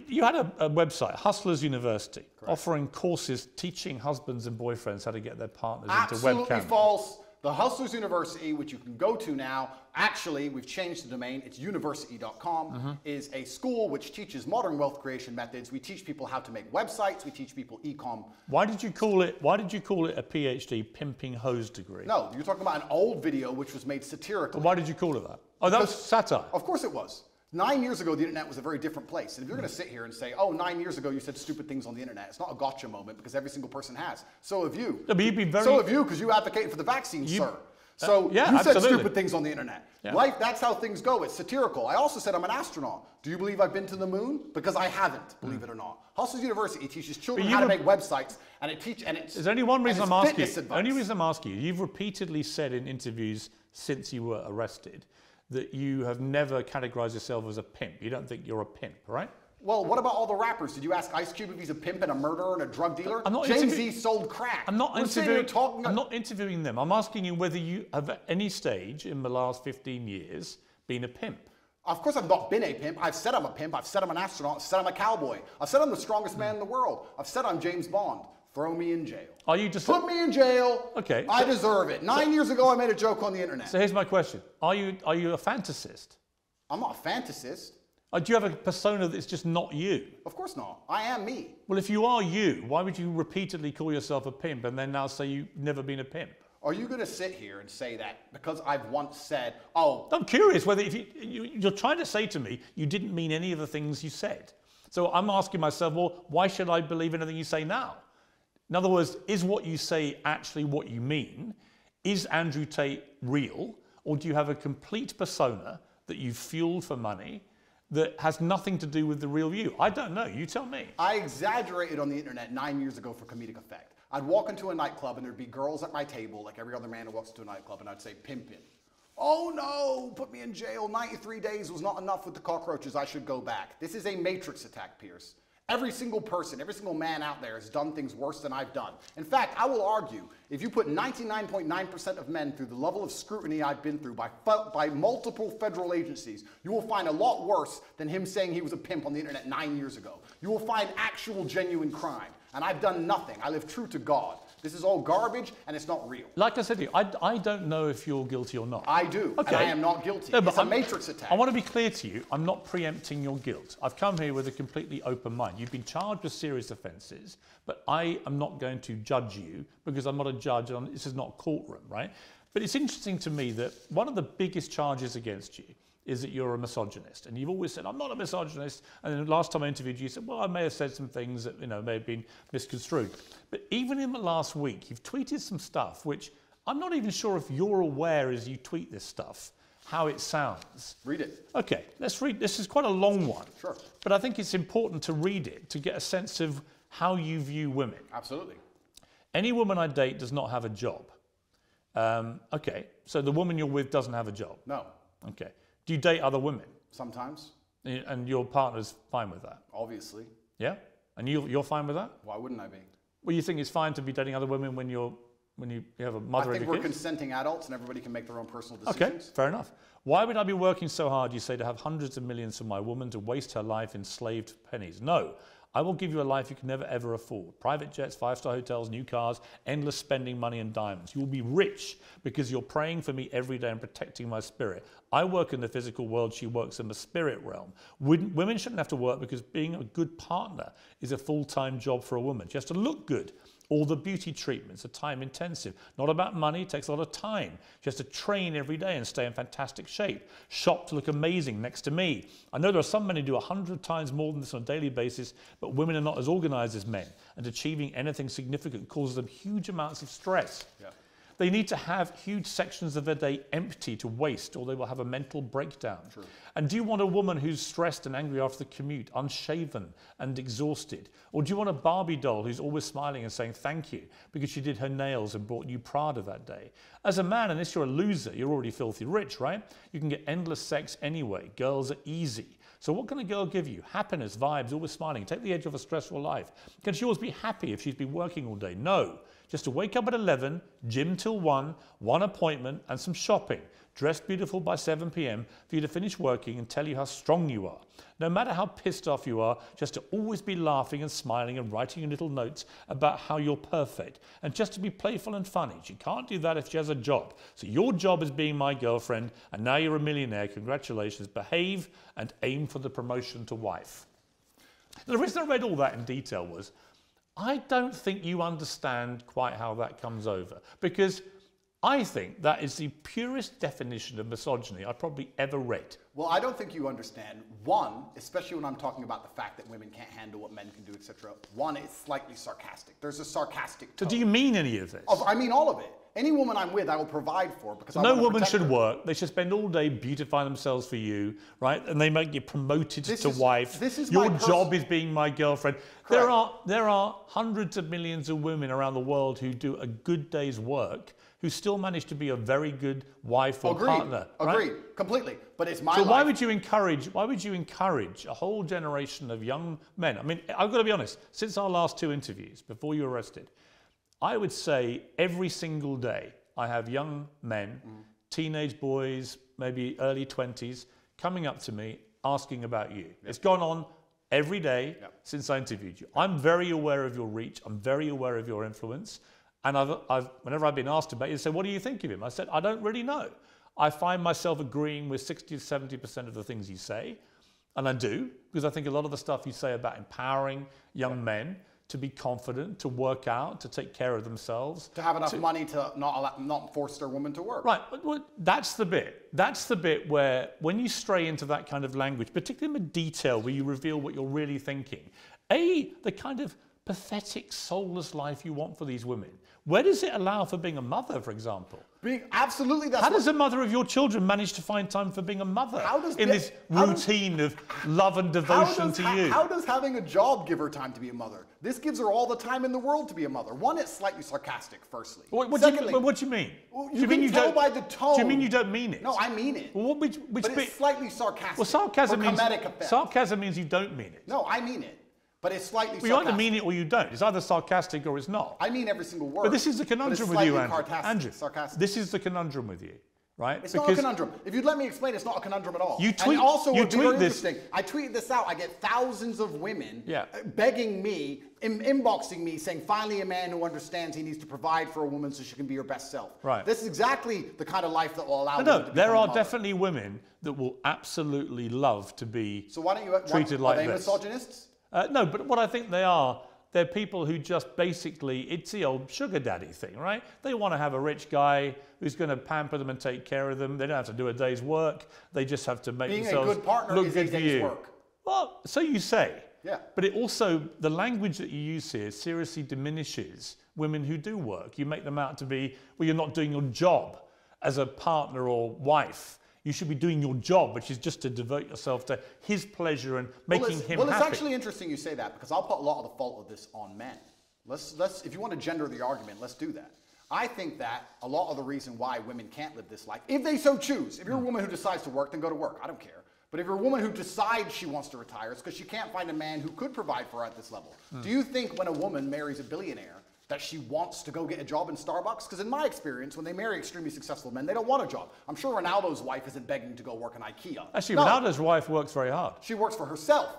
You had a website, Hustlers University, offering courses teaching husbands and boyfriends how to get their partners into webcam. Absolutely false. The Hustlers University, which you can go to now, actually, we've changed the domain, it's university.com, is a school which teaches modern wealth creation methods. We teach people how to make websites, we teach people e-com. Why did you call it a PhD, pimping hose degree? No, you're talking about an old video which was made satirically. Why did you call it that? Oh, that was satire. Of course it was. 9 years ago, the internet was a very different place. And if you're going to sit here and say, oh, 9 years ago you said stupid things on the internet, it's not a gotcha moment because every single person has. So have you. No, but you'd be very... So have you, because you advocated for the vaccine, sir. So yeah, you absolutely. said stupid things on the internet. Yeah. Life, that's how things go. It's satirical. I also said I'm an astronaut. Do you believe I've been to the moon? Because I haven't, believe it or not. Hustlers University teaches children how to make websites, and There's only one reason I'm asking you. Advice. Only reason I'm asking you. You've repeatedly said in interviews since you were arrested that you have never categorized yourself as a pimp. You don't think you're a pimp, right? Well, what about all the rappers? Did you ask Ice Cube if he's a pimp and a murderer and a drug dealer? I'm Jay-Z sold crack. I'm not interviewing them. I'm asking you whether you have at any stage in the last 15 years been a pimp. Of course I've not been a pimp. I've said I'm a pimp. I've said I'm an astronaut. I've said I'm a cowboy. I've said I'm the strongest man in the world. I've said I'm James Bond. Throw me in jail. Are you just... Put me in jail. Okay. I deserve it. 9 years ago I made a joke on the internet. So here's my question. Are you a fantasist? I'm not a fantasist. Do you have a persona that's just not you? Of course not. I am me. Well, if you are you, why would you repeatedly call yourself a pimp and then now say you've never been a pimp? Are you going to sit here and say that because I've once said, oh... I'm curious whether if you're trying to say to me you didn't mean any of the things you said. So I'm asking myself, well, why should I believe anything you say now? In other words, is what you say actually what you mean? Is Andrew Tate real? Or do you have a complete persona that you've fueled for money that has nothing to do with the real you? I don't know. You tell me. I exaggerated on the internet 9 years ago for comedic effect. I'd walk into a nightclub and there'd be girls at my table, like every other man who walks into a nightclub, and I'd say, pimpin'. Oh no, put me in jail. 93 days was not enough with the cockroaches. I should go back. This is a matrix attack, Piers. Every single person, every single man out there has done things worse than I've done. In fact, I will argue, if you put 99.9% of men through the level of scrutiny I've been through by multiple federal agencies, you will find a lot worse than him saying he was a pimp on the internet 9 years ago. You will find actual genuine crime. And I've done nothing. I live true to God. This is all garbage, and it's not real. Like I said to you, I don't know if you're guilty or not. I do, okay. And I am not guilty. No, it's a matrix attack. I want to be clear to you, I'm not preempting your guilt. I've come here with a completely open mind. You've been charged with serious offences, but I am not going to judge you because I'm not a judge, and this is not a courtroom, right? But it's interesting to me that one of the biggest charges against you is that you're a misogynist. And you've always said, I'm not a misogynist. And then the last time I interviewed you, you said, well, I may have said some things that may have been misconstrued. But even in the last week, you've tweeted some stuff, which I'm not even sure if you're aware as you tweet this stuff, how it sounds. Read it. Okay, let's read. This is quite a long one. Sure. But I think it's important to read it to get a sense of how you view women. Absolutely. Any woman I date does not have a job. Okay, so the woman you're with doesn't have a job? No. Okay. Do you date other women? Sometimes. And your partner's fine with that? Obviously. Yeah? And you're fine with that? Why wouldn't I be? Well, you think it's fine to be dating other women when you have a mother and I think a we're kid? consenting adults and everybody can make their own personal decisions. Okay, fair enough. Why would I be working so hard, you say, to have hundreds of millions for my woman to waste her life in slaved pennies? No. I will give you a life you can never ever afford. Private jets, 5-star hotels, new cars, endless spending money and diamonds. You will be rich because you're praying for me every day and protecting my spirit. I work in the physical world, she works in the spirit realm. Women shouldn't have to work because being a good partner is a full-time job for a woman. She has to look good. All the beauty treatments are time intensive. Not about money, it takes a lot of time. She has to train every day and stay in fantastic shape. Shop to look amazing next to me. I know there are some men who do 100 times more than this on a daily basis, but women are not as organized as men, and achieving anything significant causes them huge amounts of stress. Yeah. They need to have huge sections of their day empty to waste, or they will have a mental breakdown. True. And do you want a woman who's stressed and angry after the commute, unshaven and exhausted? Or do you want a Barbie doll who's always smiling and saying thank you because she did her nails and brought you Prada that day? As a man, unless you're a loser, you're already filthy rich, right? You can get endless sex anyway. Girls are easy. So what can a girl give you? Happiness, vibes, always smiling. Take the edge off a stressful life. Can she always be happy if she's been working all day? No. just to wake up at 11, gym till 1, one appointment and some shopping, dressed beautiful by 7 p.m. for you to finish working and tell you how strong you are. No matter how pissed off you are, just to always be laughing and smiling and writing you little notes about how you're perfect. And just to be playful and funny. She can't do that if she has a job. So your job is being my girlfriend, and now you're a millionaire. Congratulations. Behave and aim for the promotion to wife. The reason I read all that in detail was, I don't think you understand quite how that comes over, because I think that is the purest definition of misogyny I've probably ever read. Well, I don't think you understand. One, especially when I'm talking about the fact that women can't handle what men can do, etc. One, it's slightly sarcastic. There's a sarcastic tone. So do you mean any of this? I mean all of it. Any woman I'm with, I will provide for, because no woman should work. They should spend all day beautifying themselves for you, right? And they might get promoted to wife. Your job is being my girlfriend. There are hundreds of millions of women around the world who do a good day's work, who still manage to be a very good wife or partner. Agreed, right? Completely. But it's my life. So why would you encourage a whole generation of young men? I mean, I've got to be honest, since our last 2 interviews, before you were arrested, I would say every single day I have young men, teenage boys, maybe early 20s, coming up to me asking about you. Yep. It's gone on every day since I interviewed you. I'm very aware of your reach. I'm very aware of your influence. And whenever I've been asked about you, they say, what do you think of him? I said, I don't really know. I find myself agreeing with 60 to 70% of the things you say. And I do, because I think a lot of the stuff you say about empowering young men to be confident, to work out, to take care of themselves. To have enough money to not force their woman to work. Right, but that's the bit. That's the bit where, when you stray into that kind of language, particularly in the detail where you reveal what you're really thinking, the kind of pathetic, soulless life you want for these women. Where does it allow for being a mother, for example? Absolutely. How does a mother of your children manage to find time for being a mother in this routine of love and devotion to you? How does having a job give her time to be a mother? This gives her all the time in the world to be a mother. One, it's slightly sarcastic, firstly. What do you mean? Well, you can tell by the tone. Do you mean you don't mean it? No, I mean it. Well, but it's slightly sarcastic. Well, sarcasm means you don't mean it. No, I mean it. But it's slightly sarcastic. You either mean it or you don't. It's either sarcastic or it's not. I mean every single word. But this is the conundrum with you, Andrew. This is the conundrum with you, right? It's not a conundrum. If you'd let me explain, it's not a conundrum at all. You tweet, and also, you would be tweet very this. Interesting. I tweeted this out. I get thousands of women begging me, inboxing me, saying, finally a man who understands he needs to provide for a woman so she can be her best self. Right. This is exactly the kind of life that will allow women to become there are a mother. definitely women that will absolutely love to be treated are like they this. misogynists? No, but what I think they're people who just basically, it's the old sugar daddy thing, right? They want to have a rich guy who's going to pamper them and take care of them. They don't have to do a day's work. They just have to make themselves a good partner look is good a for day's you. work. Well, so you say. Yeah. But it also, the language that you use here seriously diminishes women who do work. You make them out to be, well, you're not doing your job as a partner or wife. You should be doing your job, which is just to devote yourself to his pleasure and making him happy. Well, it's actually interesting you say that, because I'll put a lot of the fault of this on men. If you want to gender the argument, let's do that. I think that a lot of the reason why women can't live this life, if they so choose, if you're a woman who decides to work, then go to work. I don't care. But if you're a woman who decides she wants to retire, it's because she can't find a man who could provide for her at this level. Do you think when a woman marries a billionaire that she wants to go get a job in Starbucks? Because in my experience, when they marry extremely successful men, they don't want a job. I'm sure Ronaldo's wife isn't begging to go work in IKEA. Actually, Ronaldo's wife works very hard. She works for herself,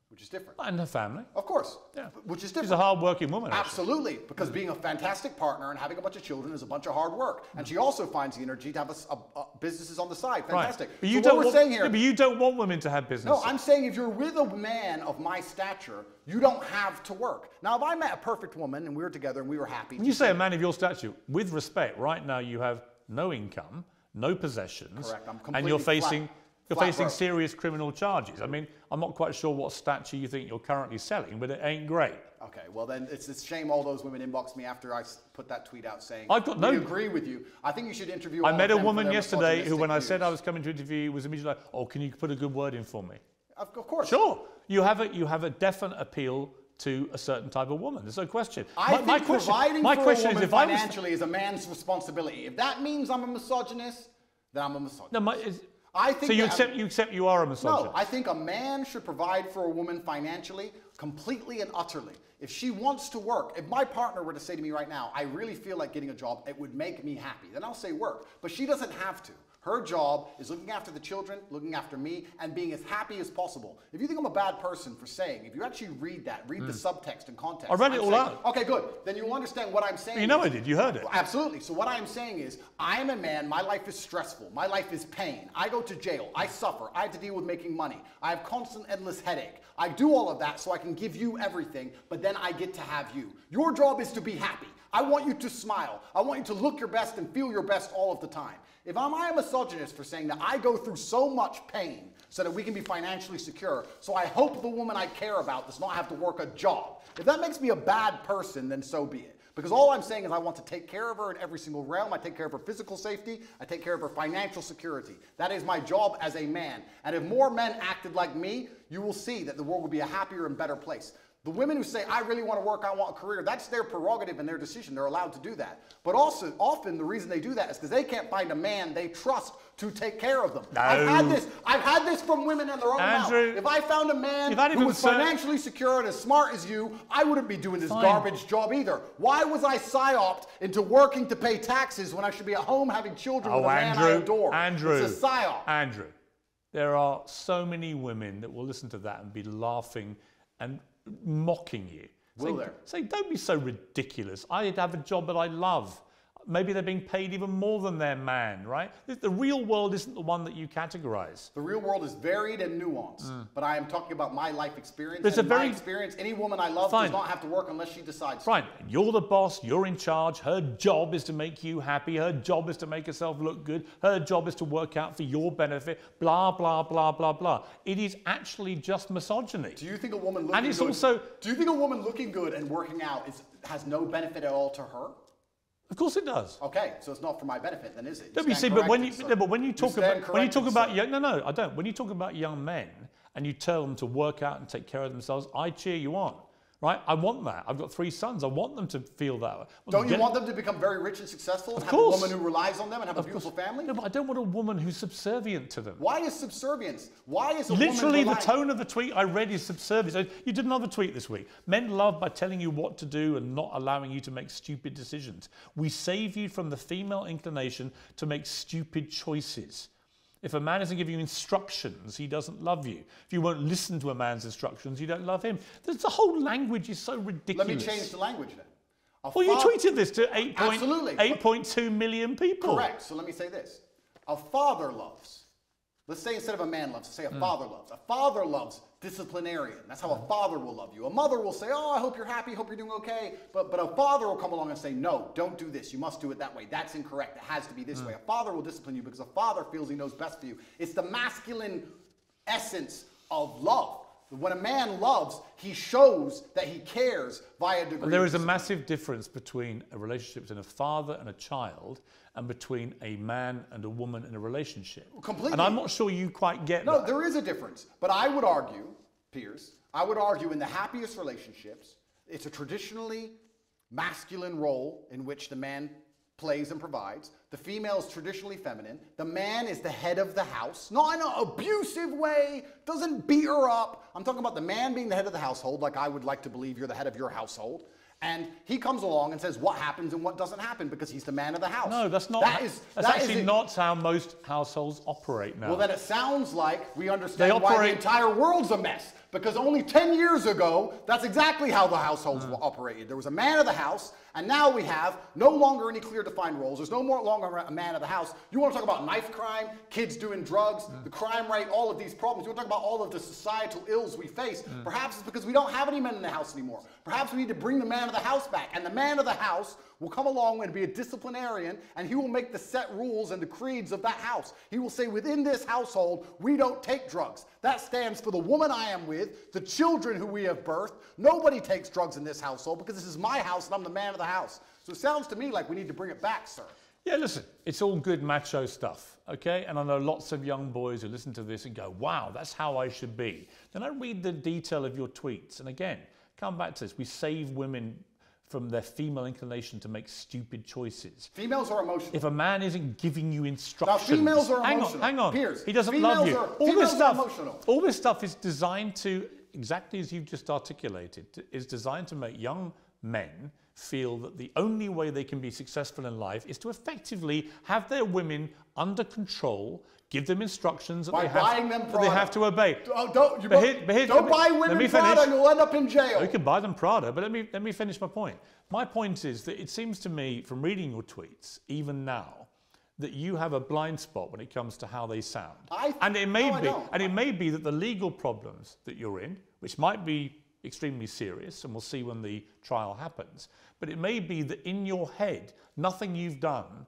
which is different. And her family. Of course. Yeah. Which is different. She's a hard-working woman. Absolutely. Because being a fantastic partner and having a bunch of children is a bunch of hard work. And she also finds the energy to have businesses on the side. Fantastic. Right. But but you don't want women to have businesses. No, I'm saying if you're with a man of my stature, you don't have to work. Now, if I met a perfect woman and we were together and we were happy. When you say a man of your stature, with respect, right now you have no income, no possessions. Correct. I'm completely and you're facing broke. serious criminal charges. I mean, I'm not quite sure what stature you think you're currently selling, but it ain't great. Okay, well then it's a shame all those women inboxed me after I put that tweet out saying, I agree with you. I think you should interview I met a woman yesterday who, when I said I was coming to interview, was immediately like, oh, can you put a good word in for me? Of course. Sure. You have a definite appeal to a certain type of woman. There's no question. I think providing for a woman financially is a man's responsibility. If that means I'm a misogynist, then I'm a misogynist. No, I think so you accept you are a misogynist? No, I think a man should provide for a woman financially, completely and utterly. If she wants to work, if my partner were to say to me right now, I really feel like getting a job, it would make me happy, then I'll say work. But she doesn't have to. Her job is looking after the children, looking after me, and being as happy as possible. If you think I'm a bad person for saying, if you actually read that, read the subtext and context. I read it all out. Okay, good. Then you'll understand what I'm saying. You know I did. You heard it. Absolutely. So what I'm saying is, I am a man. My life is stressful. My life is pain. I go to jail. I suffer. I have to deal with making money. I have constant, endless headache. I do all of that so I can give you everything, but then I get to have you. Your job is to be happy. I want you to smile. I want you to look your best and feel your best all of the time. If I am a misogynist for saying that I go through so much pain so that we can be financially secure, so I hope the woman I care about does not have to work a job. If that makes me a bad person, then so be it. Because all I'm saying is I want to take care of her in every single realm. I take care of her physical safety. I take care of her financial security. That is my job as a man. And if more men acted like me, you will see that the world will be a happier and better place. The women who say, I really want to work, I want a career, that's their prerogative and their decision. They're allowed to do that. But also, often the reason they do that is because they can't find a man they trust to take care of them. No. I've had this from women in their own mouth. If I found a man who was financially secure and as smart as you, I wouldn't be doing this garbage job either. Why was I psyoped into working to pay taxes when I should be at home having children with a man I adore? Andrew, it's a psyop. Andrew, there are so many women that will listen to that and be laughing and mocking you. Say, don't be so ridiculous. I'd have a job that I love. Maybe they're being paid even more than their man, right? The real world isn't the one that you categorize. The real world is varied and nuanced, but I am talking about my life experience. And in my experience, any woman I love does not have to work unless she decides to. Fine. You're the boss, you're in charge, her job is to make you happy, her job is to make herself look good, her job is to work out for your benefit, blah, blah, blah, blah, blah. It is actually just misogyny. Do you think a woman looking good, do you think a woman looking good and working out has no benefit at all to her? Of course it does. Okay, so it's not for my benefit, then, is it? Don't you see? But when you talk about young, no, I don't. When you talk about young men and you tell them to work out and take care of themselves, I cheer you on. Right? I want that. I've got 3 sons. I want them to feel that. Don't you want them to become very rich and successful and have a woman who relies on them and have a beautiful family? No, but I don't want a woman who's subservient to them. Why is subservience? Why is a literally woman the tone of the tweet I read is subservience. You did another tweet this week. Men love by telling you what to do and not allowing you to make stupid decisions. We save you from the female inclination to make stupid choices. If a man isn't giving you instructions, he doesn't love you. If you won't listen to a man's instructions, you don't love him. The whole language is so ridiculous. Let me change the language then. Well, you tweeted this to 8.2 million people. Correct. So let me say this. A father loves. Let's say instead of a man loves, say a father loves. A father loves disciplinarian. That's how a father will love you. A mother will say, oh, I hope you're happy, hope you're doing okay. But a father will come along and say, no, don't do this. You must do it that way. That's incorrect. It has to be this way. A father will discipline you because a father feels he knows best for you. It's the masculine essence of love. When a man loves, he shows that he cares via degree. There is a massive difference between a relationship between a father and a child and between a man and a woman in a relationship. Completely. And I'm not sure you quite get that. No, there is a difference. But I would argue, Piers, I would argue in the happiest relationships, it's a traditionally masculine role in which the man plays and provides. The female is traditionally feminine. The man is the head of the house, not in an abusive way, doesn't beat her up. I'm talking about the man being the head of the household, like I would like to believe you're the head of your household. And he comes along and says what happens and what doesn't happen because he's the man of the house. No, that's not. That's actually not how most households operate now. Well, then it sounds like we understand why the entire world's a mess. Because only 10 years ago, that's exactly how the households operated. There was a man of the house, and now we have no longer any clear defined roles. There's no longer a man of the house. You want to talk about knife crime, kids doing drugs, the crime rate, all of these problems. You want to talk about all of the societal ills we face. Perhaps it's because we don't have any men in the house anymore. Perhaps we need to bring the man of the house back. And the man of the house will come along and be a disciplinarian, and he will make the set rules and the creeds of that house. He will say, within this household, we don't take drugs. That stands for the woman I am with, the children who we have birthed. Nobody takes drugs in this household because this is my house and I'm the man of the house. So it sounds to me like we need to bring it back, sir. Yeah, listen, it's all good macho stuff, okay? And I know lots of young boys who listen to this and go, wow, that's how I should be. Then I read the detail of your tweets. And again, come back to this. We save women from their female inclination to make stupid choices. Females are emotional. If a man isn't giving you instructions... Now, females are emotional. Hang on. Piers, he doesn't love you. All this stuff is designed to, exactly as you've just articulated, is designed to make young men feel that the only way they can be successful in life is to effectively have their women under control, give them instructions that they have to obey. Don't buy women Prada, you'll end up in jail. You can buy them Prada, but let me finish my point. My point is that it seems to me, from reading your tweets, even now, that you have a blind spot when it comes to how they sound. It may be that the legal problems that you're in, which might be extremely serious, and we'll see when the trial happens, but it may be that in your head, nothing you've done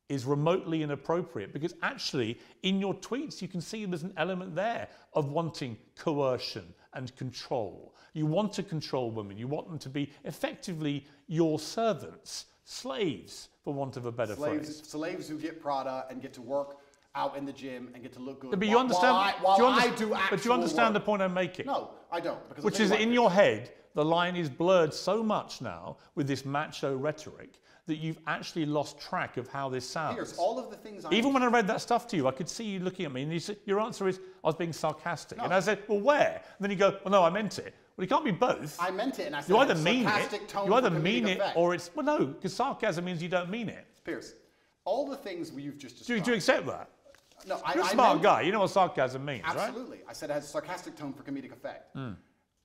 is remotely inappropriate, because actually in your tweets you can see there's an element there of wanting coercion and control. You want to control women, you want them to be effectively your servants, slaves, for want of a better phrase. Slaves who get Prada and get to work out in the gym and get to look good. But you understand, but you understand the point I'm making? No, I don't. Which is that in your head, the line is blurred so much now with this macho rhetoric that you've actually lost track of how this sounds. Here's all of the things Even when I read that stuff to you, I could see you looking at me and you said, your answer is, I was being sarcastic. No. And I said, well, where? And then you go, well, no, I meant it. Well, it can't be both. I meant it, and I said you either mean it, you either mean it, or it's, well, no, because sarcasm means you don't mean it. Piers, all the things you've just described. Do you accept that? No, You're a smart guy. You know what sarcasm means, right? Absolutely. I said it has a sarcastic tone for comedic effect.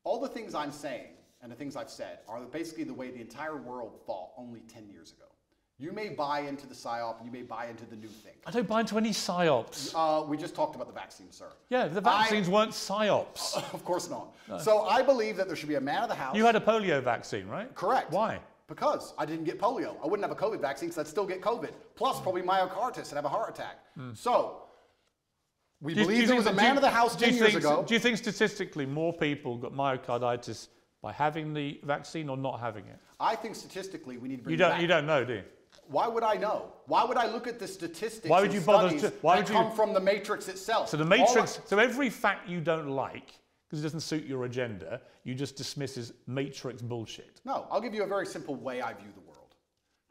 All the things I'm saying and the things I've said are basically the way the entire world thought only 10 years ago. You may buy into the PSYOP and you may buy into the new thing. I don't buy into any PSYOPs. We just talked about the vaccine, sir. Yeah, the vaccines weren't PSYOPs. Of course not. No. So I believe that there should be a man of the house. You had a polio vaccine, right? Correct. Why? Because I didn't get polio. I wouldn't have a COVID vaccine because I'd still get COVID. Plus probably myocarditis and have a heart attack. So we believe there was a man of the house 10 years ago. Do you think statistically more people got myocarditis by having the vaccine or not having it? I think statistically we need to bring it back. You don't know, do you? Why would I know? Why would I look at the statistics why would you bother that come from the matrix itself? So the matrix, so every fact you don't like, because it doesn't suit your agenda, you just dismiss as matrix bullshit. No, I'll give you a very simple way I view the world.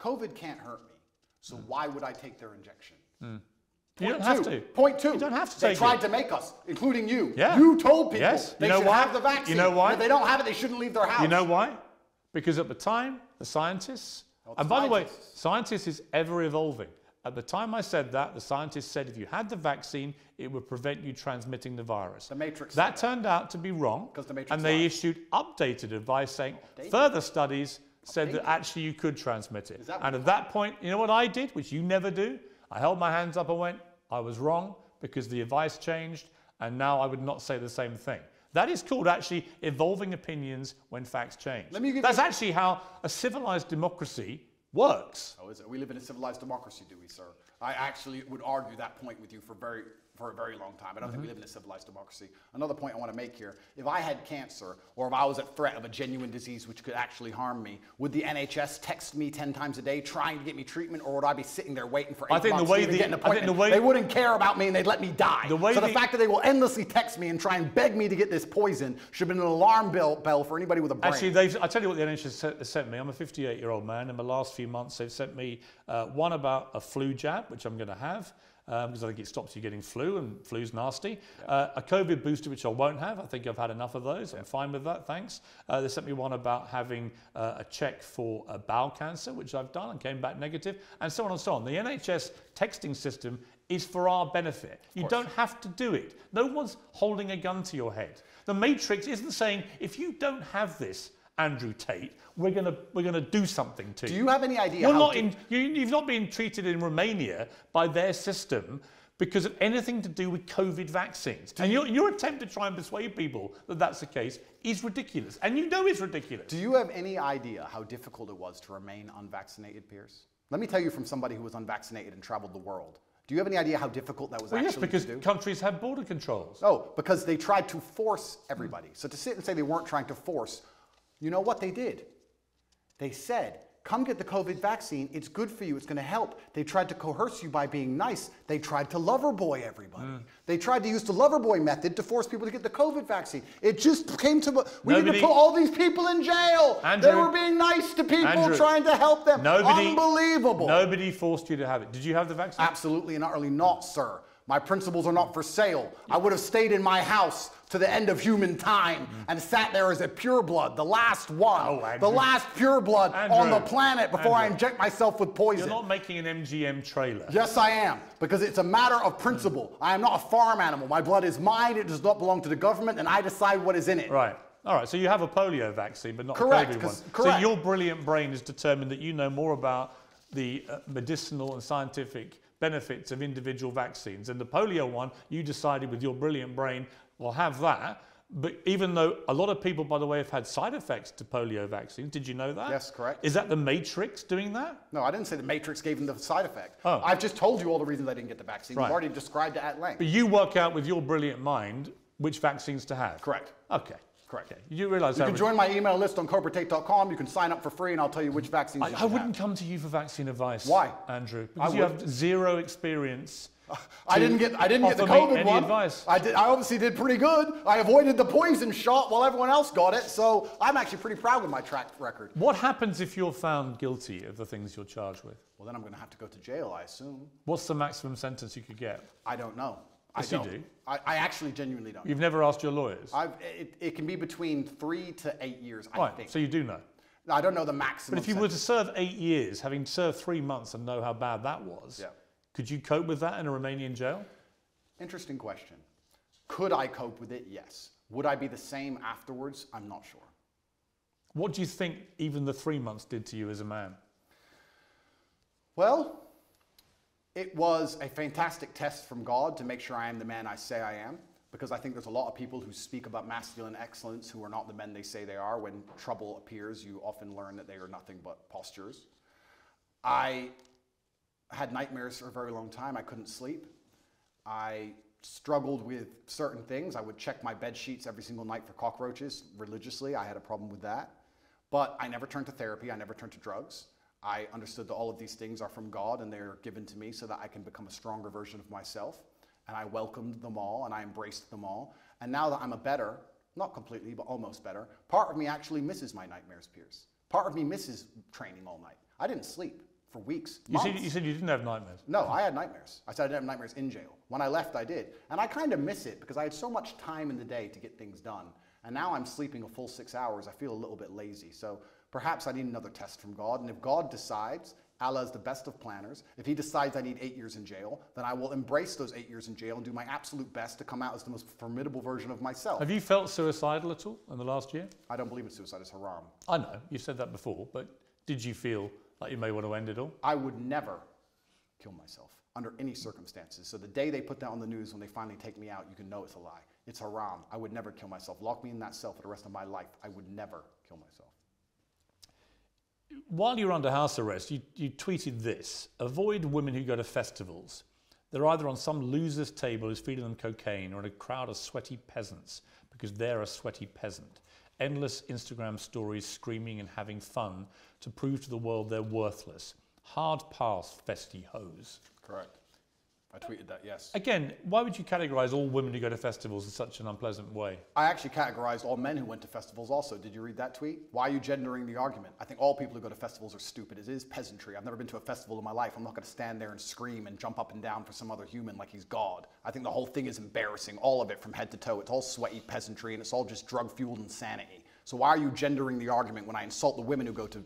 COVID can't hurt me, so why would I take their injection? You don't have to. Point two. You don't have to take it. They tried to make us, including you. Yeah. You told people they should have the vaccine. You know why? If they don't have it, they shouldn't leave their house. You know why? Because at the time, the scientists, and by the way, scientists is ever evolving. At the time I said that, the scientists said if you had the vaccine, it would prevent you transmitting the virus. The Matrix. That turned out to be wrong, and they issued updated advice saying further studies said that actually you could transmit it. And at that point, you know what I did, which you never do? I held my hands up and went, I was wrong because the advice changed, and now I would not say the same thing. That is called actually evolving opinions when facts change. That's actually how a civilized democracy works. Oh, is it? We live in a civilized democracy, do we, sir? I actually would argue that point with you for a very long time. I don't think we live in a civilized democracy. Another point I want to make here, if I had cancer or if I was at threat of a genuine disease which could actually harm me, would the NHS text me 10 times a day trying to get me treatment, or would I be sitting there waiting for 8 months to even get an appointment? They wouldn't care about me and they'd let me die. So the fact that they will endlessly text me and try and beg me to get this poison should have been an alarm bell for anybody with a brain. Actually, I tell you what the NHS sent me. I'm a 58-year-old man. In the last few months, they've sent me one about a flu jab, which I'm going to have. Because I think it stops you getting flu, and flu's nasty. A COVID booster, which I won't have. I think I've had enough of those. I'm fine with that, thanks. They sent me one about having a check for bowel cancer, which I've done and came back negative, and so on and so on. The NHS texting system is for our benefit. You don't have to do it. No one's holding a gun to your head. The Matrix isn't saying, if you don't have this, Andrew Tate, we're gonna do something to you. Do you have any idea? You've not been treated in Romania by their system because of anything to do with COVID vaccines. And your attempt to try and persuade people that that's the case is ridiculous. And you know it's ridiculous. Do you have any idea how difficult it was to remain unvaccinated, Piers? Let me tell you from somebody who was unvaccinated and traveled the world. Do you have any idea how difficult that was actually to do? Yes, because countries have border controls. Oh, because they tried to force everybody. So to sit and say they weren't trying to force, you know what they did? They said, come get the COVID vaccine. It's good for you. It's going to help. They tried to coerce you by being nice. They tried to lover boy everybody. They tried to use the lover boy method to force people to get the COVID vaccine. It just came to, we need to put all these people in jail. Andrew, they were being nice to people, trying to help them. Unbelievable. Nobody forced you to have it. Did you have the vaccine? Absolutely and utterly not, sir. My principles are not for sale. I would have stayed in my house to the end of human time and sat there as a pureblood, the last one, the last pureblood on the planet before I inject myself with poison. You're not making an MGM trailer. Yes, I am, because it's a matter of principle. I am not a farm animal. My blood is mine. It does not belong to the government, and I decide what is in it. Right. All right, so you have a polio vaccine, but not a COVID one. So your brilliant brain has determined that you know more about the medicinal and scientific benefits of individual vaccines. And the polio one, you decided with your brilliant brain, we'll have that. But even though a lot of people, by the way, have had side effects to polio vaccines, did you know that? Yes, correct. Is that the Matrix doing that? No, I didn't say the Matrix gave them the side effect. I've just told you all the reasons I didn't get the vaccine. We've already described it at length. But you work out with your brilliant mind which vaccines to have? Correct. Okay. Correct. Okay. You realise that. You can join my email list on CobraTate.com. You can sign up for free, and I'll tell you which vaccines you should I wouldn't come to you for vaccine advice. Why, Andrew? Because you have zero experience. I didn't get the COVID one. Advice. I obviously did pretty good. I avoided the poison shot while everyone else got it, so I'm actually pretty proud with my track record. What happens if you're found guilty of the things you're charged with? Well, then I'm going to have to go to jail, I assume. What's the maximum sentence you could get? I don't know. Yes, you do. I actually genuinely don't. You've never asked your lawyers? It can be between 3 to 8 years, I think. So you do know? I don't know the maximum. But if you were to serve 8 years, having served 3 months and know how bad that was, could you cope with that in a Romanian jail? Interesting question. Could I cope with it? Yes. Would I be the same afterwards? I'm not sure. What do you think even the 3 months did to you as a man? Well, it was a fantastic test from God to make sure I am the man I say I am, because I think there's a lot of people who speak about masculine excellence who are not the men they say they are. When trouble appears, you often learn that they are nothing but postures. I had nightmares for a very long time. I couldn't sleep. I struggled with certain things. I would check my bed sheets every single night for cockroaches religiously. I had a problem with that. But I never turned to therapy. I never turned to drugs. I understood that all of these things are from God and they're given to me so that I can become a stronger version of myself. And I welcomed them all and I embraced them all. And now that I'm a better, not completely, but almost better, part of me actually misses my nightmares, Piers. Part of me misses training all night. I didn't sleep for weeks, months. You said you didn't have nightmares? No, I had nightmares. I said I didn't have nightmares in jail. When I left, I did. And I kind of miss it because I had so much time in the day to get things done. And now I'm sleeping a full 6 hours. I feel a little bit lazy. So perhaps I need another test from God. And if God decides, Allah is the best of planners, if he decides I need 8 years in jail, then I will embrace those 8 years in jail and do my absolute best to come out as the most formidable version of myself. Have you felt suicidal at all in the last year? I don't believe in suicide. It's haram. I know. You said that before. But did you feel like you may want to end it all? I would never kill myself under any circumstances. So the day they put that on the news, when they finally take me out, you can know it's a lie. It's haram. I would never kill myself. Lock me in that cell for the rest of my life. I would never kill myself. While you were under house arrest, you tweeted this: avoid women who go to festivals. They're either on some loser's table who's feeding them cocaine or in a crowd of sweaty peasants because they're a sweaty peasant. Endless Instagram stories screaming and having fun to prove to the world they're worthless. Hard pass, festy hoes. Correct. I tweeted that, yes. Again, why would you categorize all women who go to festivals in such an unpleasant way? I actually categorized all men who went to festivals also. Did you read that tweet? Why are you gendering the argument? I think all people who go to festivals are stupid. It is peasantry. I've never been to a festival in my life. I'm not going to stand there and scream and jump up and down for some other human like he's God. I think the whole thing is embarrassing, all of it from head to toe. It's all sweaty peasantry and it's all just drug-fueled insanity. So why are you gendering the argument when I insult the women who go to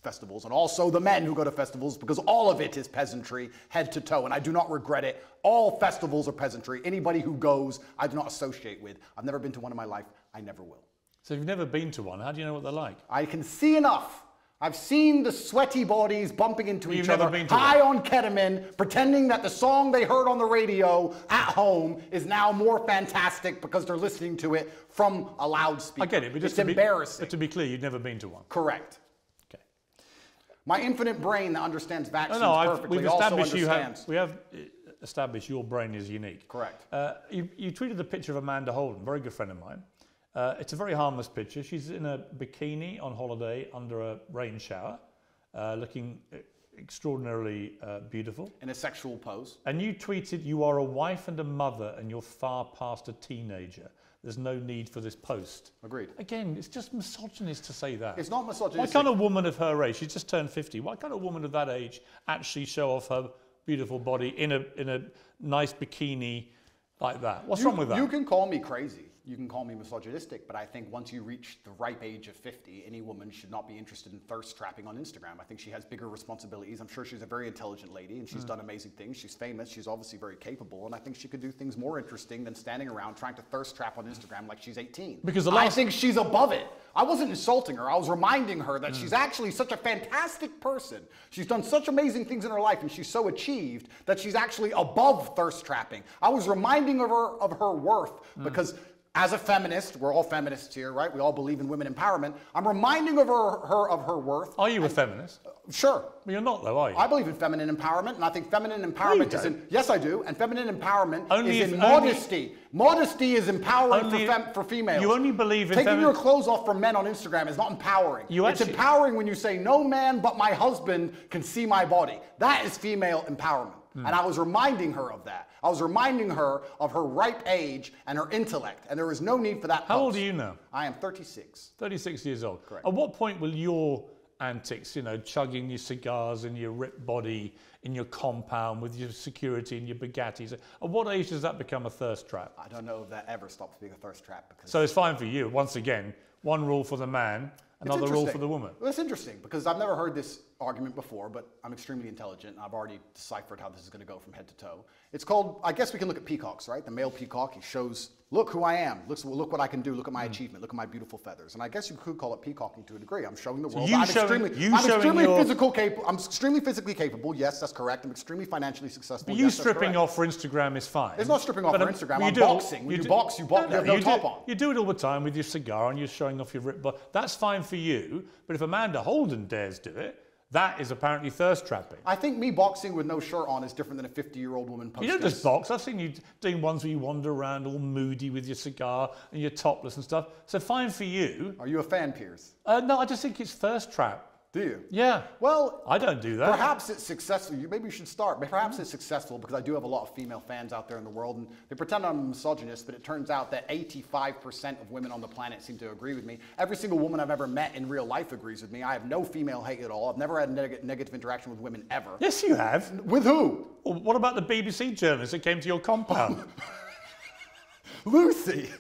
festivals and also the men who go to festivals, because all of it is peasantry head to toe, and I do not regret it. All festivals are peasantry. Anybody who goes, I do not associate with. I've never been to one in my life. I never will. So if you've never been to one, how do you know what they're like? I can see enough. I've seen the sweaty bodies bumping into each other, high on ketamine, pretending that the song they heard on the radio at home is now more fantastic because they're listening to it from a loudspeaker. I get it, but just it's embarrassing. But to be clear, you've never been to one. Correct. My infinite brain that understands vaccines perfectly we've also established understands. We have established your brain is unique. Correct. You tweeted the picture of Amanda Holden, very good friend of mine. It's a very harmless picture. She's in a bikini on holiday under a rain shower. looking extraordinarily beautiful. In a sexual pose. And you tweeted, "You are a wife and a mother and you're far past a teenager. There's no need for this post." Agreed. Again, it's just misogynist to say that. It's not misogynistic. Why can't a woman of her age, she's just turned 50, why can't a woman of that age actually show off her beautiful body in a nice bikini like that? What's wrong with that? You can call me crazy. You can call me misogynistic, but I think once you reach the ripe age of 50, any woman should not be interested in thirst trapping on Instagram. I think she has bigger responsibilities. I'm sure she's a very intelligent lady and she's done amazing things. She's famous. She's obviously very capable. And I think she could do things more interesting than standing around trying to thirst trap on Instagram like she's 18. Because I think she's above it. I wasn't insulting her. I was reminding her that she's actually such a fantastic person. She's done such amazing things in her life and she's so achieved that she's actually above thirst trapping. I was reminding her of her worth because as a feminist, we're all feminists here, right? We all believe in women empowerment. I'm reminding her of her worth. Are you a feminist? Sure. Well, you're not though, are you? I believe in feminine empowerment, and I think feminine empowerment is in... Yes, I do. And feminine empowerment is in modesty. Modesty is empowering for females. You only believe in... Taking your clothes off for men on Instagram is not empowering. It's empowering when you say, no man but my husband can see my body. That is female empowerment. And I was reminding her of that. I was reminding her of her ripe age and her intellect. And there is no need for that. How old are you now? I am 36. 36 years old. Correct. At what point will your antics, you know, chugging your cigars in your ripped body, in your compound with your security and your Bugattis, at what age does that become a thirst trap? I don't know if that ever stops being a thirst trap. Because so it's fine for you. Once again, one rule for the man, another rule for the woman. Well, it's interesting because I've never heard this argument before, but I'm extremely intelligent. And I've already deciphered how this is going to go from head to toe. It's called, I guess we can look at peacocks, right? The male peacock, he shows, look who I am. Look what I can do. Look at my achievement. Look at my beautiful feathers. And I guess you could call it peacocking to a degree. I'm showing the world. I'm extremely physically capable. Yes, that's correct. I'm extremely financially successful. But you stripping off for Instagram is fine. It's not stripping off for Instagram. I'm boxing. When you box, you have no top on. You do it all the time with your cigar and you're showing off your ripped body. That's fine for you. But if Amanda Holden dares do it, that is apparently thirst trapping. I think me boxing with no shirt on is different than a 50-year-old woman posting. You don't just box. I've seen you doing ones where you wander around all moody with your cigar and you're topless and stuff. So fine for you. Are you a fan, Piers? No, I just think it's thirst trap. Do you? Yeah. Well, I don't do that. Perhaps it's successful. Maybe you should start. Perhaps it's successful because I do have a lot of female fans out there in the world, and they pretend I'm a misogynist, but it turns out that 85% of women on the planet seem to agree with me. Every single woman I've ever met in real life agrees with me. I have no female hate at all. I've never had negative interaction with women ever. Yes, you have. With who? Well, what about the BBC journalist that came to your compound? Lucy.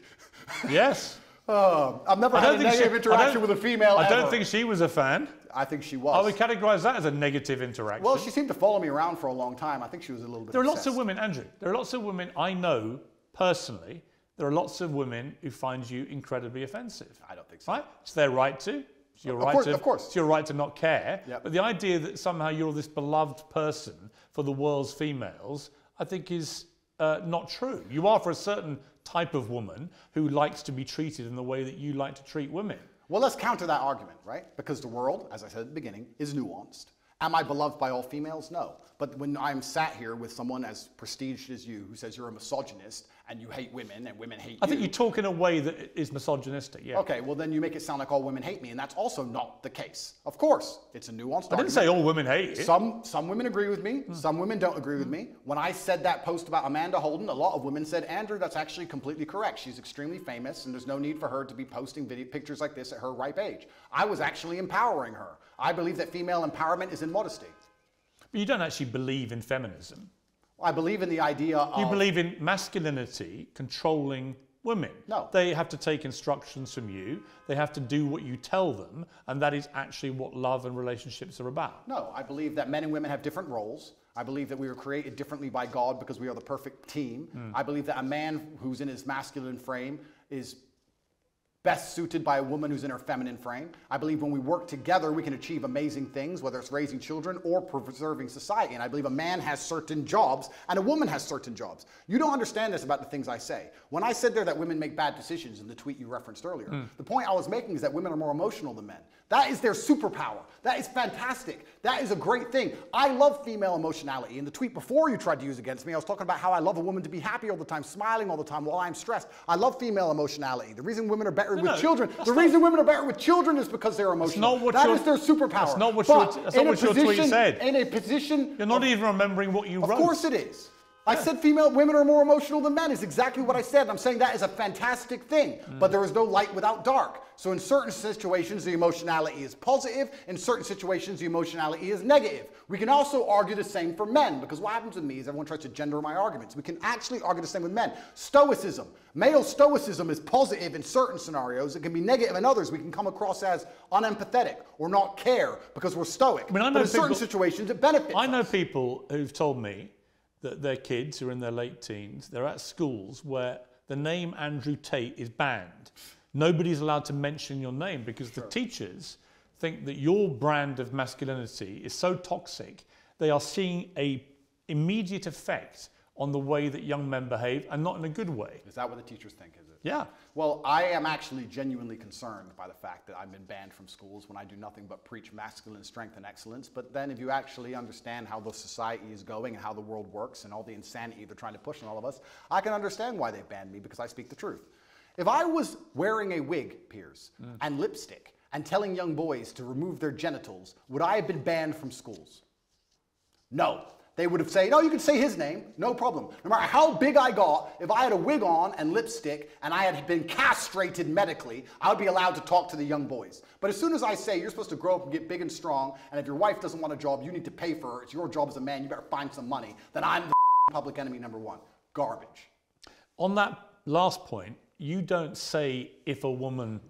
Yes. I've never had a negative interaction with a female I don't think she was a fan. I think she was. I would categorise that as a negative interaction. Well, she seemed to follow me around for a long time. I think she was a little bit There are obsessed. lots of women, Andrew. There are lots of women I know personally. There are lots of women who find you incredibly offensive. I don't think so. Right? It's their right to. It's your Of course. It's your right to not care. Yep. But the idea that somehow you're this beloved person for the world's females, I think is not true. You are for a certain type of woman who likes to be treated in the way that you like to treat women. Well, let's counter that argument, right? Because the world, as I said at the beginning, is nuanced. Am I beloved by all females? No. But when I'm sat here with someone as prestiged as you who says you're a misogynist and you hate women and women hate you. I think you talk in a way that is misogynistic, yeah. Okay, well then you make it sound like all women hate me, and that's also not the case. Of course, it's a nuanced argument. I didn't say all women hate it. Some women agree with me, some women don't agree with me. When I said that post about Amanda Holden, a lot of women said, Andrew, that's actually completely correct. She's extremely famous, and there's no need for her to be posting pictures like this at her ripe age. I was actually empowering her. I believe that female empowerment is in modesty. But you don't actually believe in feminism. I believe in the idea of... You believe in masculinity controlling women. No. They have to take instructions from you. They have to do what you tell them. And that is actually what love and relationships are about. No, I believe that men and women have different roles. I believe that we were created differently by God because we are the perfect team. I believe that a man who's in his masculine frame is best suited by a woman who's in her feminine frame. I believe when we work together, we can achieve amazing things, whether it's raising children or preserving society. And I believe a man has certain jobs and a woman has certain jobs. You don't understand this about the things I say. When I said there that women make bad decisions in the tweet you referenced earlier, the point I was making is that women are more emotional than men. That is their superpower. That is fantastic. That is a great thing. I love female emotionality. In the tweet before you tried to use against me, I was talking about how I love a woman to be happy all the time, smiling all the time while I'm stressed. I love female emotionality. The reason women are better better with children. The reason women are better with children is because they're emotional. That is their superpower. That's not what your tweet said. In a position... You're not even remembering what you wrote. Of course it is. I said women are more emotional than men is exactly what I said. I'm saying that is a fantastic thing, but there is no light without dark. So in certain situations, the emotionality is positive. In certain situations, the emotionality is negative. We can also argue the same for men, because what happens with me is everyone tries to gender my arguments. We can actually argue the same with men. Stoicism. Male stoicism is positive in certain scenarios. It can be negative in others. We can come across as unempathetic or not care because we're stoic. But in certain situations, it benefits I know people who've told me that their kids who are in their late teens, they're at schools where the name Andrew Tate is banned. Nobody's allowed to mention your name because the teachers think that your brand of masculinity is so toxic, they are seeing an immediate effect on the way that young men behave, and not in a good way. Is that what the teachers think, is it? Yeah. Well, I am actually genuinely concerned by the fact that I've been banned from schools when I do nothing but preach masculine strength and excellence. But then if you actually understand how the society is going and how the world works and all the insanity they're trying to push on all of us, I can understand why they banned me, because I speak the truth. If I was wearing a wig, Piers, and lipstick, and telling young boys to remove their genitals, would I have been banned from schools? No. They would have said, no, you can say his name, no problem. No matter how big I got, if I had a wig on and lipstick and I had been castrated medically, I would be allowed to talk to the young boys. But as soon as I say you're supposed to grow up and get big and strong, and if your wife doesn't want a job, you need to pay for her, it's your job as a man, you better find some money, then I'm the public enemy number one. Garbage. On that last point, you don't say if a woman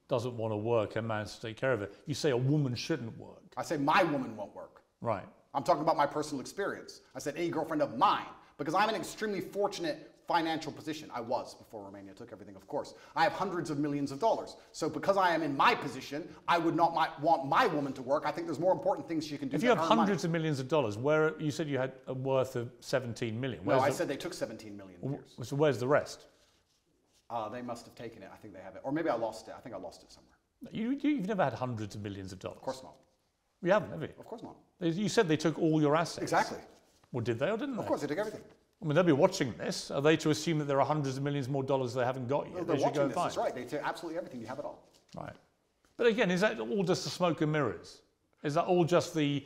doesn't want to work, a man has to take care of it. You say a woman shouldn't work. I say my woman won't work. Right. I'm talking about my personal experience. I said any girlfriend of mine, because I'm in an extremely fortunate financial position. I was before Romania took everything, of course. I have hundreds of millions of dollars. So because I am in my position, I would not want my woman to work. I think there's more important things she can do. If you have hundreds of millions of dollars, where you said you had a worth of 17 million. No, I said they took 17 million. So where's the rest? They must have taken it. I think they have it. Or maybe I lost it. I think I lost it somewhere. You've never had hundreds of millions of dollars. Of course not. You haven't, have you? Of course not. You said they took all your assets. Exactly. Well, did they or didn't they? Of course, they took everything. I mean, they'll be watching this. Are they to assume that there are hundreds of millions more dollars they haven't got yet? No, they're watching this. That's right. They take absolutely everything. You have it all. Right. But again, is that all just the smoke and mirrors? Is that all just the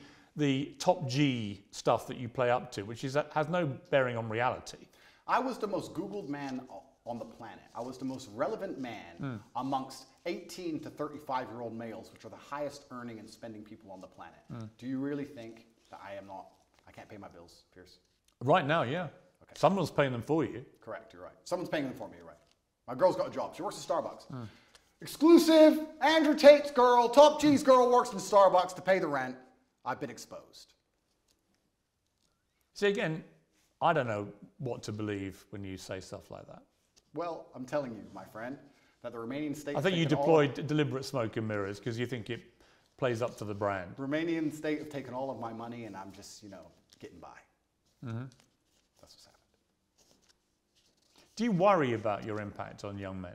top G stuff that you play up to, which has no bearing on reality? I was the most Googled man on the planet. I was the most relevant man amongst 18 to 35-year-old males, which are the highest earning and spending people on the planet. Do you really think that I can't pay my bills, Piers? Right now, yeah. Okay. Someone's paying them for you. Correct, you're right. Someone's paying them for me, you're right. My girl's got a job. She works at Starbucks. Exclusive, Andrew Tate's girl, top G's girl works in Starbucks to pay the rent. I've been exposed. See, again, I don't know what to believe when you say stuff like that. Well, I'm telling you, my friend, that the Romanian state... I think you deployed deliberate smoke and mirrors because you think it plays up to the brand. The Romanian state have taken all of my money and I'm just, getting by. That's what's happened. Do you worry about your impact on young men?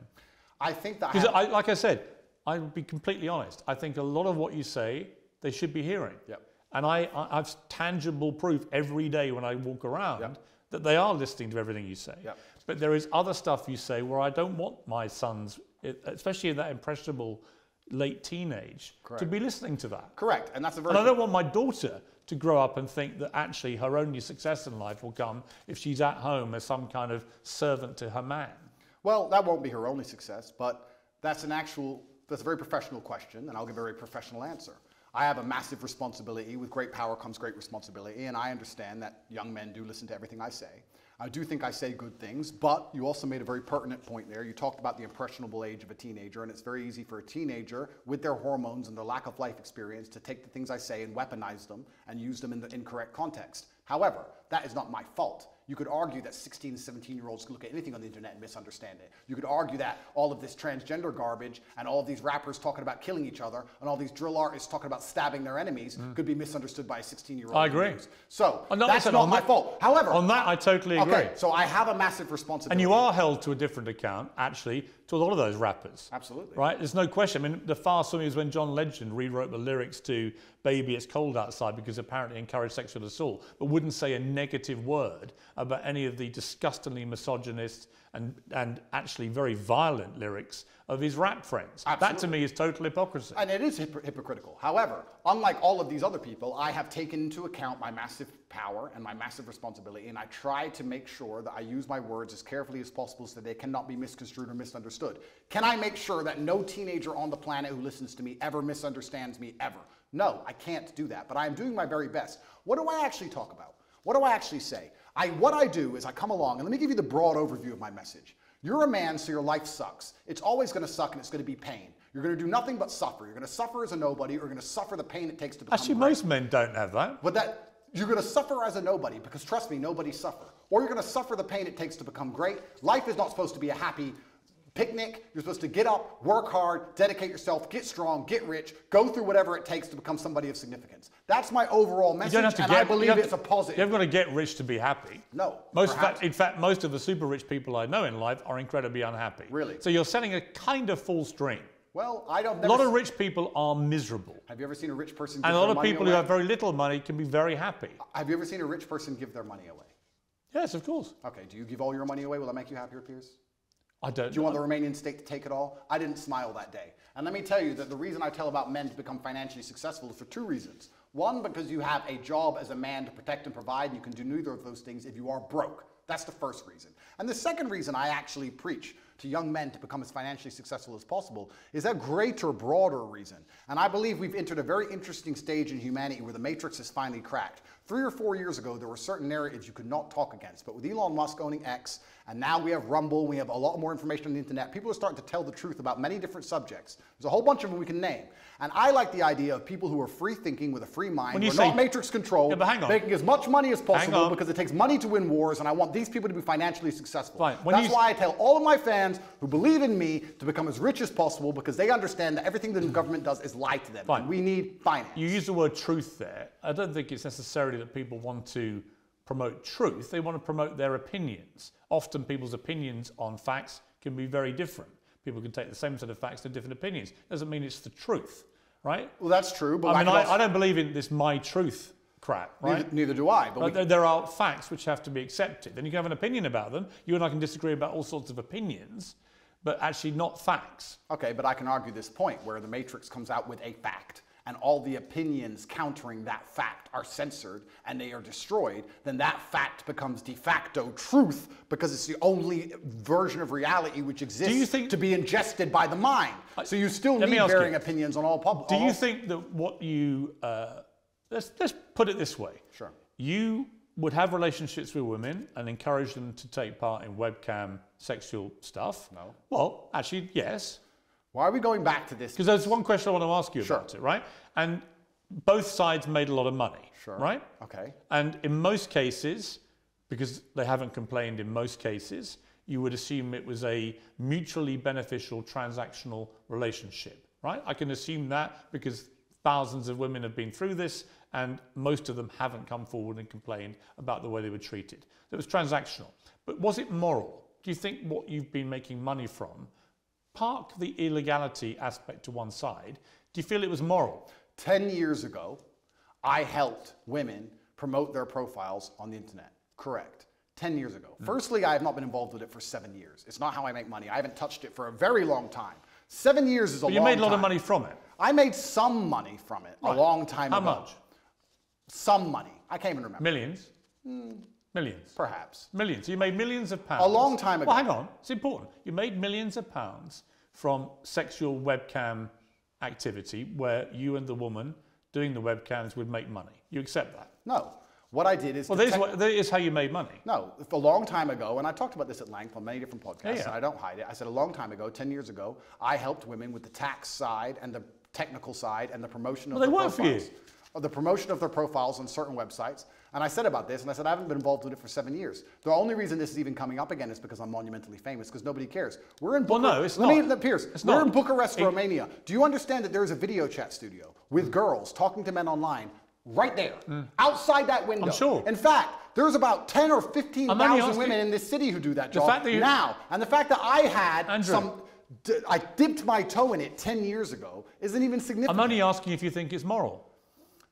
I think that... Because like I said, I'll be completely honest. I think a lot of what you say, they should be hearing. Yep. And I've tangible proof every day when I walk around that they are listening to everything you say. Yep. But there is other stuff you say where I don't want my sons, especially in that impressionable late teenage, to be listening to that. Correct. And that's a very... And I don't want my daughter to grow up and think that actually her only success in life will come if she's at home as some kind of servant to her man. Well, that won't be her only success, but that's a very professional question, and I'll give a very professional answer. I have a massive responsibility. With great power comes great responsibility, and I understand that young men do listen to everything I say. I do think I say good things, but you also made a very pertinent point there. You talked about the impressionable age of a teenager, and it's very easy for a teenager with their hormones and their lack of life experience to take the things I say and weaponize them and use them in the incorrect context. However, that is not my fault. You could argue that 16 to 17-year-olds can look at anything on the internet and misunderstand it. You could argue that all of this transgender garbage and all of these rappers talking about killing each other and all these drill artists talking about stabbing their enemies could be misunderstood by a 16-year-old. I agree. So that's not my fault. However, on that I totally agree. Okay, so I have a massive responsibility. And you are held to a different account, actually, to a lot of those rappers. Absolutely. Right? There's no question. I mean, the far swing is when John Legend rewrote the lyrics to Baby It's Cold Outside because apparently encouraged sexual assault, but wouldn't say a negative word about any of the disgustingly misogynist and actually very violent lyrics of his rap friends. Absolutely. That to me is total hypocrisy. And it is hypocritical. However, unlike all of these other people, I have taken into account my massive power and my massive responsibility, and I try to make sure that I use my words as carefully as possible so they cannot be misconstrued or misunderstood. Can I make sure that no teenager on the planet who listens to me ever misunderstands me ever? No, I can't do that, but I am doing my very best. What do I actually talk about? What do I actually say? What I do is I come along, and let me give you the broad overview of my message. You're a man, so your life sucks. It's always going to suck, and it's going to be pain. You're going to do nothing but suffer. You're going to suffer as a nobody, or you're going to suffer the pain it takes to become Actually, great. most men don't have that. But you're going to suffer as a nobody, because trust me, nobody suffer. Or you're going to suffer the pain it takes to become great. Life is not supposed to be a happy picnic. You're supposed to get up, work hard, dedicate yourself, get strong, get rich, go through whatever it takes to become somebody of significance. That's my overall message, and I believe it's a positive. You haven't got to get rich to be happy. No. In fact, most of the super rich people I know in life are incredibly unhappy. Really? So you're setting a kind of false dream. Well, a lot of rich people are miserable. Have you ever seen a rich person give and a their lot of money people away? who have very little money can be very happy. Have you ever seen a rich person give their money away? Yes, of course. Okay, do you give all your money away? Will that make you happier, Piers? I don't know. Do you want the Romanian state to take it all? I didn't smile that day. And let me tell you that the reason I tell about men to become financially successful is for two reasons. One, because you have a job as a man to protect and provide, and you can do neither of those things if you are broke. That's the first reason. And the second reason I actually preach to young men to become as financially successful as possible is a greater, broader reason. And I believe we've entered a very interesting stage in humanity where the matrix is finally cracked. 3 or 4 years ago, there were certain narratives you could not talk against. But with Elon Musk owning X, and now we have Rumble, we have a lot more information on the internet, people are starting to tell the truth about many different subjects. There's a whole bunch of them we can name. And I like the idea of people who are free thinking with a free mind, who are not matrix controlled, making as much money as possible because it takes money to win wars, and I want these people to be financially successful. That's why I tell all of my fans who believe in me to become as rich as possible, because they understand that everything the government does is lie to them. And we need finance. You use the word truth there. I don't think it's necessarily that people want to promote truth. They want to promote their opinions. Often people's opinions on facts can be very different. People can take the same set of facts to different opinions. Doesn't mean it's the truth, right? Well, that's true. But I don't believe in this my truth crap, right? Neither do I. But there are facts which have to be accepted. And you can have an opinion about them. You and I can disagree about all sorts of opinions, but actually not facts. Okay, but I can argue this point where the Matrix comes out with a fact, and all the opinions countering that fact are censored and they are destroyed, then that fact becomes de facto truth because it's the only version of reality which exists to be ingested by the mind. So you still need varying opinions on all public. Do you think that what you... let's put it this way. Sure. You would have relationships with women and encourage them to take part in webcam sexual stuff? No. Well, actually, yes. Why are we going back to this? Because there's one question I want to ask you about it, right? And both sides made a lot of money, right? Okay. And in most cases, because they haven't complained in most cases, you would assume it was a mutually beneficial transactional relationship, right? I can assume that because thousands of women have been through this and most of them haven't come forward and complained about the way they were treated. It was transactional. But was it moral? Do you think what you've been making money from, park the illegality aspect to one side, do you feel it was moral? 10 years ago, I helped women promote their profiles on the internet. Correct. 10 years ago. Firstly, I have not been involved with it for 7 years. It's not how I make money. I haven't touched it for a very long time. 7 years is a long time. But you made a lot of money from it. I made some money from it a long time ago. How much? Some money. I can't even remember. Millions? Millions? Perhaps. Millions. So you made millions of pounds. A long time ago. Well, hang on. It's important. You made millions of pounds from sexual webcam activity where you and the woman doing the webcams would make money. You accept that? No. What I did is... Well, that is how you made money. No. A long time ago, and I talked about this at length on many different podcasts, and I don't hide it. I said a long time ago, 10 years ago, I helped women with the tax side and the technical side and the promotion of their profiles. Well, they work for you. The promotion of their profiles on certain websites. And I said about this, and I said I haven't been involved with it for 7 years. The only reason this is even coming up again is because I'm monumentally famous, because nobody cares. We're in Bucharest. Well, no, it's not. Piers, we're in Bucharest, Romania. Do you understand that there is a video chat studio with girls talking to men online right there, outside that window? I'm sure. In fact, there's about 10 or 15,000 women in this city who do that job now. And the fact that I had I dipped my toe in it 10 years ago isn't even significant. I'm only asking if you think it's moral.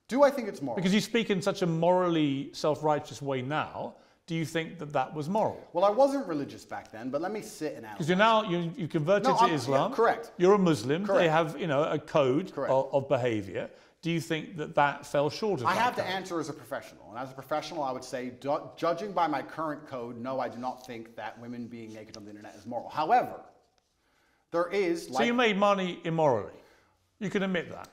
Do I think it's moral? Because you speak in such a morally self-righteous way now. do you think that that was moral? Well, I wasn't religious back then, but let me sit and analyze. Because you're now, you converted to Islam. Yeah, correct. You're a Muslim. Correct. They have, a code of behavior. Do you think that that fell short of that? I have to answer as a professional. And as a professional, I would say, judging by my current code, no, I do not think that women being naked on the internet is moral. However, there is... So you made money immorally. You can admit that.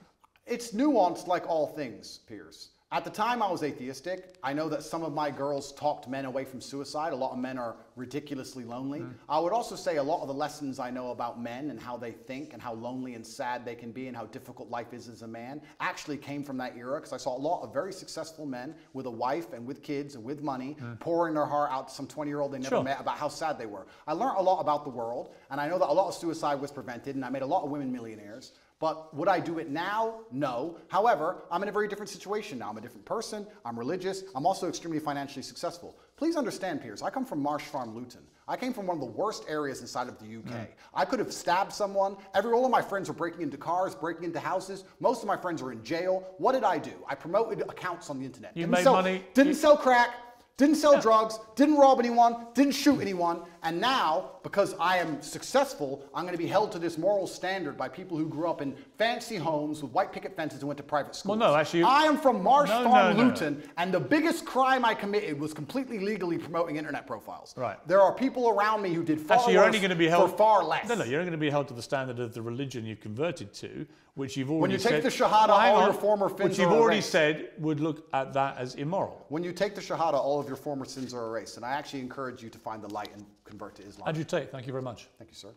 It's nuanced like all things, Piers. At the time I was atheistic. I know that some of my girls talked men away from suicide. A lot of men are ridiculously lonely. I would also say a lot of the lessons I know about men and how they think and how lonely and sad they can be and how difficult life is as a man actually came from that era, because I saw a lot of very successful men with a wife and with kids and with money pouring their heart out to some 20-year-old they never met about how sad they were. I learned a lot about the world, and I know that a lot of suicide was prevented, and I made a lot of women millionaires. But would I do it now? No. However, I'm in a very different situation now. I'm a different person. I'm religious. I'm also extremely financially successful. Please understand, Piers, I come from Marsh Farm, Luton. I came from one of the worst areas inside of the UK. I could have stabbed someone. All of my friends were breaking into cars, breaking into houses. Most of my friends were in jail. What did I do? I promoted accounts on the internet. You made money. Didn't sell crack. Didn't sell drugs, didn't rob anyone, didn't shoot anyone, and now, because I am successful, I'm going to be held to this moral standard by people who grew up in fancy homes with white picket fences and went to private schools. Well, no, actually... I am from Marsh Farm, Luton, and the biggest crime I committed was completely legally promoting internet profiles. Right. There are people around me who did far you're only going to be held for far less. No, you're only going to be held to the standard of the religion you've converted to, which you've already said... When you take the Shahada, all your former sins are erased. Which you've already said would look at that as immoral. When you take the Shahada, all of your former sins are erased. And I actually encourage you to find the light and convert to Islam. Andrew Tate, thank you very much. Thank you, sir.